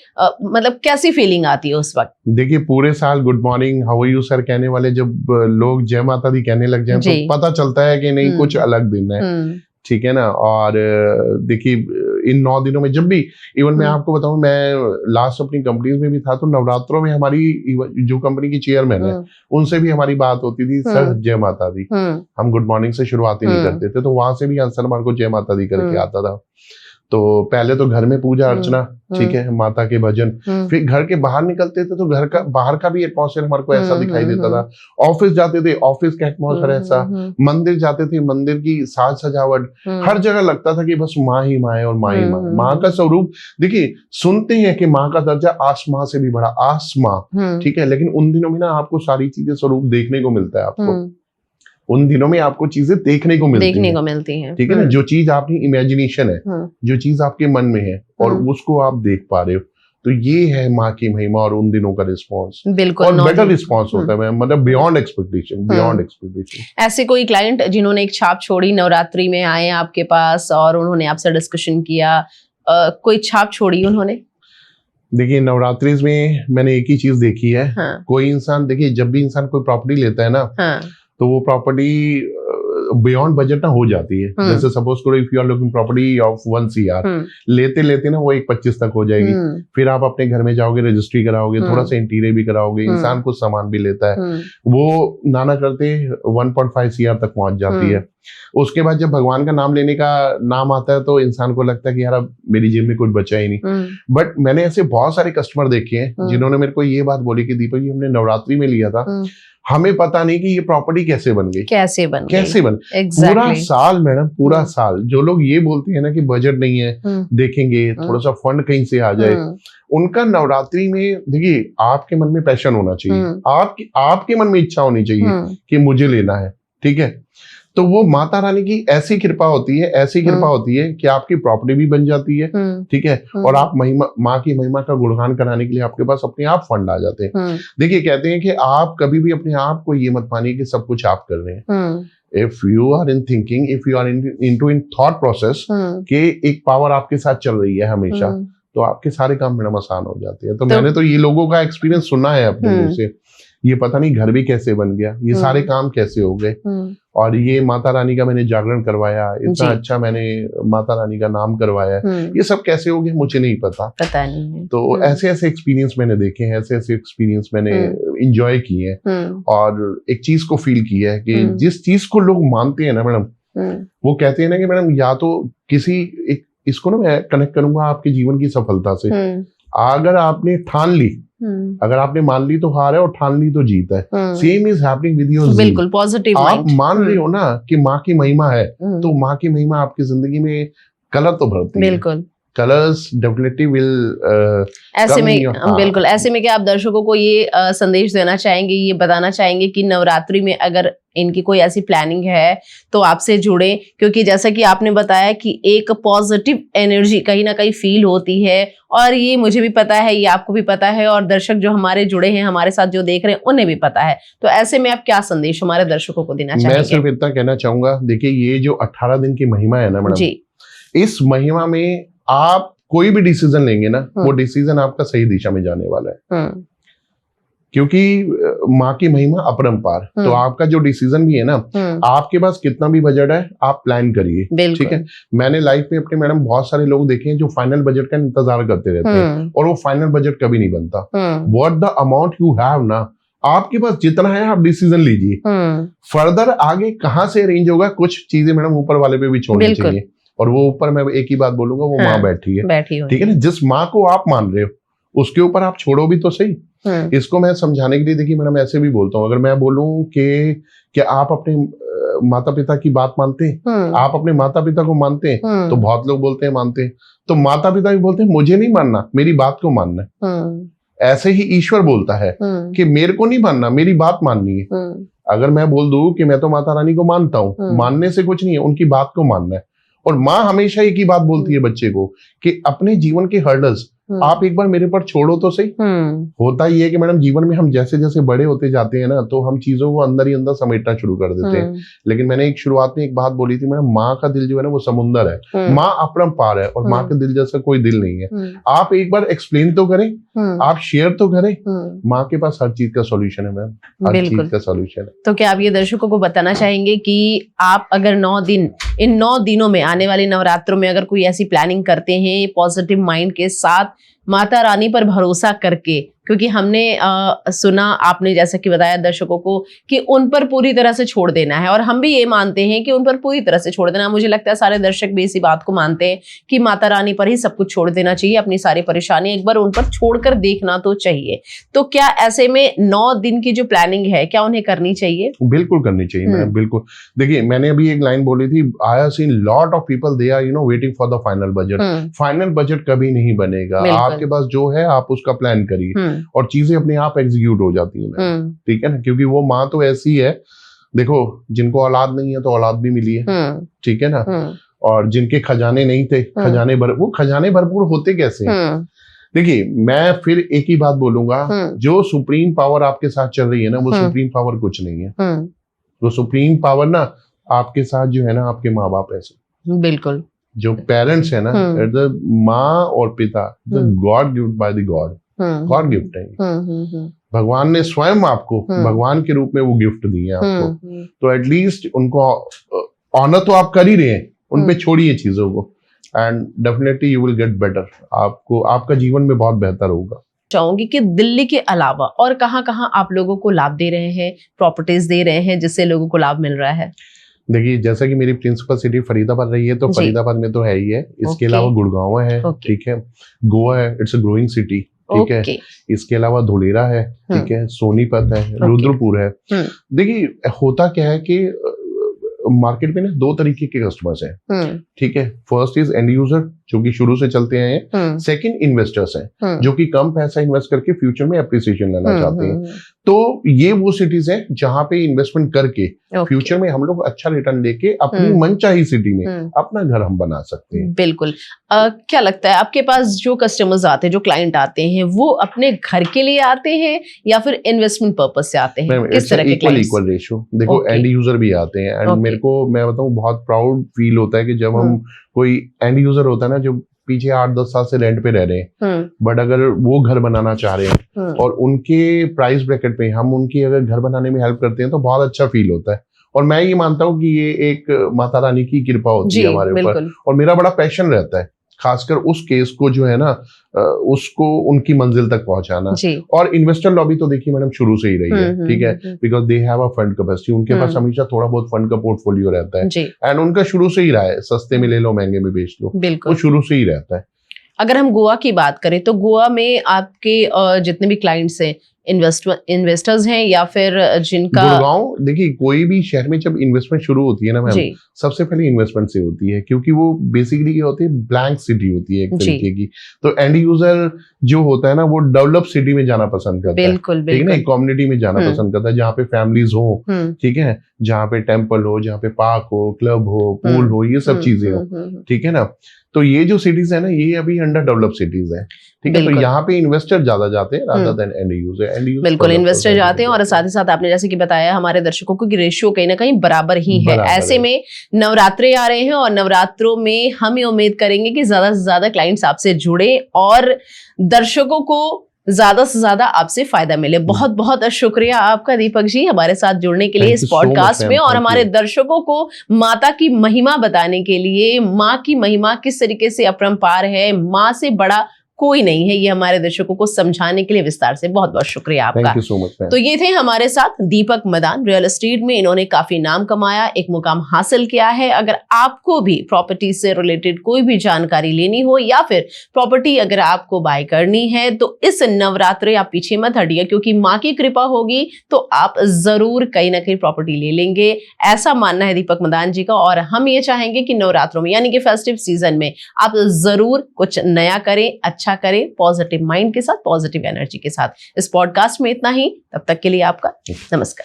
मतलब कैसी फीलिंग आती है उस वक्त? देखिए पूरे साल good morning, how are you sir कहने वाले जब लोग जय माता दी कहने लग जाए तो पता चलता है कि नहीं कुछ अलग दिन है, ठीक है ना। और देखिए इन 9 दिनों में जब भी, इवन मैं आपको बताऊं, मैं लास्ट अपनी कंपनीज में भी था, तो नवरात्रों में हमारी जो कंपनी की चेयरमैन है उनसे भी हमारी बात होती थी, सर जय माता दी। हम गुड मॉर्निंग से शुरुआत ही नहीं करते थे, तो वहां से भी आंसर हमारे को जय माता दी करके आता था। तो पहले तो घर में पूजा अर्चना, ठीक है, माता के भजन, फिर घर के बाहर निकलते थे तो घर का बाहर का भी एटमॉस्फेयर हमारे को ऐसा दिखाई देता था। ऑफिस जाते थे, ऑफिस का एटमॉस्फेयर ऐसा, मंदिर जाते थे, मंदिर की साज सजावट, हर जगह लगता था कि बस माँ ही माँ है और माँ ही माँ है। माँ का स्वरूप देखिए, सुनते हैं कि माँ का दर्जा आसमां से भी बड़ा, आसमां, ठीक है, लेकिन उन दिनों में ना आपको सारी चीजें स्वरूप देखने को मिलता है। आपको उन दिनों में आपको चीजें देखने को मिलती हैं, ठीक है ना। जो चीज आपकी इमेजिनेशन है, जो चीज आपके मन में है और उसको आप देख पा रहे हो, तो ये है माँ की महिमा और उन दिनों का रिस्पॉन्स। बिल्कुल, और बेटर रिस्पॉन्स होता है, मतलब बियॉन्ड एक्सपेक्टेशन, बियॉन्ड एक्सपेक्टेशन। ऐसे कोई क्लाइंट जिन्होंने एक छाप छोड़ी, नवरात्रि में आए आपके पास और उन्होंने आपसे डिस्कशन किया, कोई छाप छोड़ी उन्होंने? देखिए नवरात्रि में मैंने एक ही चीज देखी है। हाँ। कोई इंसान, देखिए जब भी इंसान कोई प्रॉपर्टी लेता है ना, हाँ। तो वो प्रॉपर्टी बियॉन्ड बजट ना हो जाती है। जैसे सपोज करो if you are looking property of 1 CR, लेते लेते ना वो 1.25 तक हो जाएगी। फिर आप अपने घर में जाओगे, रजिस्ट्री कराओगे, थोड़ा सा इंटीरियर भी कराओगे, इंसान कुछ सामान भी लेता है, वो नाना करते 1.5 CR तक पहुंच जाती है। उसके बाद जब भगवान का नाम लेने का नाम आता है तो इंसान को लगता है कि यार अब मेरी जेब में कुछ बचा ही नहीं। बट मैंने ऐसे बहुत सारे कस्टमर देखे हैं जिन्होंने मेरे को ये बात बोली कि दीपक जी, हमने नवरात्रि में लिया था, हमें पता नहीं कि ये प्रॉपर्टी कैसे बन गई, कैसे बन exactly. पूरा साल मैडम, पूरा साल जो लोग ये बोलते हैं ना कि बजट नहीं है, देखेंगे थोड़ा सा फंड कहीं से आ जाए, उनका नवरात्रि में, देखिए आपके मन में पैशन होना चाहिए, आपके मन में इच्छा होनी चाहिए कि मुझे लेना है, ठीक है। तो वो माता रानी की ऐसी कृपा होती है कि आपकी प्रॉपर्टी भी बन जाती है, ठीक है, और आप माँ की महिमा का गुणगान कराने के लिए आपके पास अपने आप फंड आ जाते हैं। देखिए कहते हैं कि आप कभी भी अपने आप को ये मत मानिए कि सब कुछ आप कर रहे हैं। If you are in thinking, if you are in thought process कि एक पावर आपके साथ चल रही है हमेशा, तो आपके सारे काम मैडम आसान हो जाते हैं। तो मैंने तो ये लोगों का एक्सपीरियंस सुना है अपने मुंह से, ये पता नहीं घर भी कैसे बन गया, ये सारे काम कैसे हो गए, और ये माता रानी का मैंने जागरण करवाया, इतना अच्छा मैंने माता रानी का नाम करवाया, ये सब कैसे हो गया मुझे नहीं पता नहीं। तो ऐसे ऐसे एक्सपीरियंस मैंने देखे हैं, ऐसे ऐसे एक्सपीरियंस मैंने इंजॉय किए हैं, और एक चीज को फील किया है कि जिस चीज को लोग मानते हैं ना मैडम, वो कहते हैं ना कि मैडम या तो किसी एक, इसको ना मैं कनेक्ट करूंगा आपके जीवन की सफलता से। अगर आपने ठान ली, अगर आपने मान ली तो हार है, और ठान ली तो जीत है। Same is happening with your, बिल्कुल पॉजिटिव। आप मान रहे हो ना कि माँ की महिमा है, तो माँ की महिमा आपकी जिंदगी में कलर तो भरती है, बिल्कुल कलर्स डेफिनेटली विल ऐसे में बिल्कुल। ऐसे में क्या आप दर्शकों को ये संदेश देना चाहेंगे, ये बताना चाहेंगे कि नवरात्रि में अगर इनकी कोई ऐसी प्लानिंग है तो आपसे जुड़े, क्योंकि जैसा कि आपने बताया कि एक पॉजिटिव एनर्जी कहीं ना कहीं फील होती है, और ये मुझे भी पता है, ये आपको भी पता है, और दर्शक जो हमारे जुड़े हैं हमारे साथ जो देख रहे हैं उन्हें भी पता है। तो ऐसे में आप क्या संदेश हमारे दर्शकों को देना चाहेंगे? मैं सिर्फ इतना कहना चाहूंगा, देखिए ये जो 18 दिन की महिमा है ना मैडम जी, इस महिमा में आप कोई भी डिसीजन लेंगे ना, वो डिसीजन आपका सही दिशा में जाने वाला है, क्योंकि माँ की महिमा अपरंपार। तो आपका जो डिसीजन भी है ना, आपके पास कितना भी बजट है आप प्लान करिए, ठीक है। मैंने लाइफ में अपने मैडम बहुत सारे लोग देखे हैं जो फाइनल बजट का इंतजार करते रहते हैं, और वो फाइनल बजट कभी नहीं बनता। What the amount you have ना, आपके पास जितना है आप डिसीजन लीजिए, फर्दर आगे कहाँ से अरेंज होगा, कुछ चीजें मैडम ऊपर वाले पे भी छोड़नी चाहिए। और वो ऊपर मैं एक ही बात बोलूंगा, वो माँ बैठी है, ठीक है ना। जिस माँ को आप मान रहे हो उसके ऊपर आप छोड़ो भी तो सही। इसको मैं समझाने के लिए, देखिए मैडम ऐसे भी बोलता हूँ, अगर मैं बोलूं कि आप अपने माता पिता की बात मानते हैं, आप अपने माता पिता को मानते हैं, तो बहुत लोग बोलते हैं मानते हैं, तो माता पिता भी बोलते हैं मुझे नहीं मानना, मेरी बात को मानना है। ऐसे ही ईश्वर बोलता है कि मेरे को नहीं मानना, मेरी बात माननी है। अगर मैं बोल दूं कि मैं तो माता रानी को मानता हूँ, मानने से कुछ नहीं है, उनकी बात को मानना है। और माँ हमेशा एक ही बात बोलती है बच्चे को कि अपने जीवन के हर्डल्स आप एक बार मेरे पर छोड़ो तो सही। होता ही है कि मैडम जीवन में हम जैसे जैसे बड़े होते जाते हैं ना, तो हम चीजों को अंदर ही अंदर समेटना शुरू कर देते हैं। लेकिन मैंने एक शुरुआत में एक बात बोली थी मैडम, माँ का दिल जो है ना वो समुंदर है, माँ अपरंपार है, और माँ के दिल जैसा कोई दिल नहीं है। आप एक बार एक्सप्लेन तो करें, आप शेयर तो करें, माँ के पास हर चीज का सोल्यूशन है मैम, हर चीज का सोल्यूशन है। तो क्या आप ये दर्शकों को बताना चाहेंगे कि आप अगर 9 दिन, इन 9 दिनों में, आने वाले नवरात्रों में अगर कोई ऐसी प्लानिंग करते हैं पॉजिटिव माइंड के साथ, माता रानी पर भरोसा करके, क्योंकि हमने सुना, आपने जैसा कि बताया दर्शकों को कि उन पर पूरी तरह से छोड़ देना है, और हम भी ये मानते हैं कि उन पर पूरी तरह से छोड़ देना। मुझे लगता है सारे दर्शक भी इसी बात को मानते हैं कि माता रानी पर ही सब कुछ छोड़ देना चाहिए, अपनी सारी परेशानी एक बार उन पर छोड़कर देखना तो चाहिए। तो क्या ऐसे में 9 दिन की जो प्लानिंग है, क्या उन्हें करनी चाहिए? बिल्कुल करनी चाहिए मैडम, बिल्कुल। देखिए मैंने अभी एक लाइन बोली थी, I have seen lot of people, they are waiting for the final budget. Final budget कभी नहीं बनेगा, आपके पास जो है आप उसका प्लान करिए, और चीजें अपने आप एग्जीक्यूट हो जाती है, ठीक है ना। क्योंकि वो माँ तो ऐसी है, देखो जिनको औलाद नहीं है तो औलाद भी मिली है, ठीक है ना, और जिनके खजाने नहीं थे, वो खजाने भरपूर होते कैसे हैं? देखिए मैं फिर एक ही बात बोलूंगा, जो सुप्रीम पावर आपके साथ चल रही है ना, वो सुप्रीम पावर कुछ नहीं है। वो सुप्रीम पावर ना आपके साथ जो है ना, आपके माँ बाप ऐसे, बिल्कुल जो पेरेंट्स है ना, द माँ और पिता, the God gift by the God, God gift है। भगवान ने स्वयं आपको भगवान के रूप में वो गिफ्ट दिए आपको, तो एटलीस्ट उनको ऑनर तो आप कर ही रहे हैं, उन पे छोड़िए चीजों को, and definitely you will get better. आपको आपका जीवन में बहुत बेहतर होगा। चाहूंगी कि दिल्ली के अलावा और कहाँ आप लोगों को लाभ दे रहे हैं, प्रॉपर्टीज दे रहे हैं जिससे लोगों को लाभ मिल रहा है? देखिए, जैसा कि मेरी प्रिंसिपल सिटी फरीदाबाद रही है, तो फरीदाबाद में तो है ही है, इसके अलावा गुड़गांव है, ठीक है, गोवा है, इट्स अ ग्रोइंग सिटी, ठीक है, इसके अलावा धुलेरा है, ठीक है, सोनीपत है, रुद्रपुर है। देखिए, होता क्या है कि मार्केट में ना दो तरीके के कस्टमर्स हैं, ठीक है। फर्स्ट इज एंड यूजर, जो कि शुरू से चलते हैं। सेकंड इन्वेस्टर्स हैं, जो कि कम पैसा इन्वेस्ट करके फ्यूचर में एप्रिसिएशन लेना चाहते हैं। तो ये वो सिटीज हैं जहां पे इन्वेस्टमेंट करके फ्यूचर में हम लोग अच्छा रिटर्न लेके अपनी मनचाही सिटी में अपना घर हम बना सकते हैं। बिल्कुल। क्या लगता है आपके पास जो कस्टमर्स आते हैं, जो क्लाइंट आते हैं, वो अपने घर के लिए आते हैं या फिर इन्वेस्टमेंट पर्पज से आते हैं? किस तरह के क्लाइंट्स? Equal ratio. देखो, एंड यूजर भी आते हैं, एंड मेरे को, मैं बताऊं, बहुत प्राउड फील होता है कि जब हम कोई एंड यूजर होता है ना, जो पीछे 8-10 साल से रेंट पे रह रहे हैं, बट अगर वो घर बनाना चाह रहे हैं और उनके प्राइस ब्रैकेट पे हम उनकी अगर घर बनाने में हेल्प करते हैं, तो बहुत अच्छा फील होता है। और मैं ये मानता हूँ कि ये एक माता रानी की कृपा होती है हमारे ऊपर, और मेरा बड़ा पैशन रहता है खासकर उस केस को जो है ना, उसको उनकी मंजिल तक पहुंचाना। और इन्वेस्टर लॉबी तो देखिए मैडम शुरू से ही रही है, ठीक है, because they have a fund capacity, उनके पास हमेशा थोड़ा बहुत फंड का पोर्टफोलियो रहता है, एंड उनका शुरू से ही रहा है, सस्ते में ले लो महंगे में बेच लो, वो शुरू से ही रहता है। अगर हम गोवा की बात करें तो गोवा में आपके जितने भी क्लाइंट्स हैं, इन्वेस्टर्स हैं या फिर जिनका? गुड़गांव, देखिए, कोई भी शहर में जब इन्वेस्टमेंट शुरू होती है ना मैम, सबसे पहले इन्वेस्टमेंट से होती है, क्योंकि वो बेसिकली क्या होती है, ब्लैंक सिटी होती है एक तरीके की। तो एंड यूजर जो होता है ना, वो डेवलप सिटी में जाना पसंद करता है, ठीक है ना, कम्युनिटी में जाना पसंद करता है, जहाँ पे फैमिलीज हो, ठीक है, जहाँ पे टेम्पल हो, जहाँ पे पार्क हो, क्लब हो, पूल हो, ये सब चीजें हो, ठीक है ना। तो ये जो सिटीज है ना, ये अभी अंडर डेवलप सिटीज है, ठीक है, तो यहाँ पे इन्वेस्टर ज्यादा जाते हैं रादर देन एंड यूजर। बिल्कुल, इन्वेस्टर जाते हैं, और साथ ही साथ आपने जैसे कि बताया हमारे दर्शकों को कि रेशियो कहीं ना कहीं बराबर ही है। ऐसे में नवरात्रे आ रहे हैं, और नवरात्रों में हम ये उम्मीद करेंगे कि ज्यादा से ज्यादा क्लाइंट्स आपसे जुड़े और दर्शकों को ज्यादा से ज्यादा आपसे फायदा मिले। बहुत बहुत शुक्रिया आपका दीपक जी, हमारे साथ जुड़ने के लिए इस पॉडकास्ट में, और हमारे दर्शकों को माता की महिमा बताने के लिए, माँ की महिमा किस तरीके से अपरंपार है, माँ से बड़ा कोई नहीं है, ये हमारे दर्शकों को समझाने के लिए विस्तार से बहुत बहुत शुक्रिया आपका। Thank you so much, तो ये थे हमारे साथ दीपक मदान। रियल एस्टेट में इन्होंने काफी नाम कमाया, एक मुकाम हासिल किया है। अगर आपको भी प्रॉपर्टी से रिलेटेड कोई भी जानकारी लेनी हो, या फिर प्रॉपर्टी अगर आपको बाय करनी है, तो इस नवरात्रे आप पीछे मत हटिए, क्योंकि माँ की कृपा होगी तो आप जरूर कहीं ना कहीं प्रॉपर्टी ले लेंगे, ऐसा मानना है दीपक मदान जी का। और हम ये चाहेंगे कि नवरात्रों में, यानी कि फेस्टिव सीजन में, आप जरूर कुछ नया करें, अच्छा करें, पॉजिटिव माइंड के साथ, पॉजिटिव एनर्जी के साथ। इस पॉडकास्ट में इतना ही, तब तक के लिए आपका नमस्कार।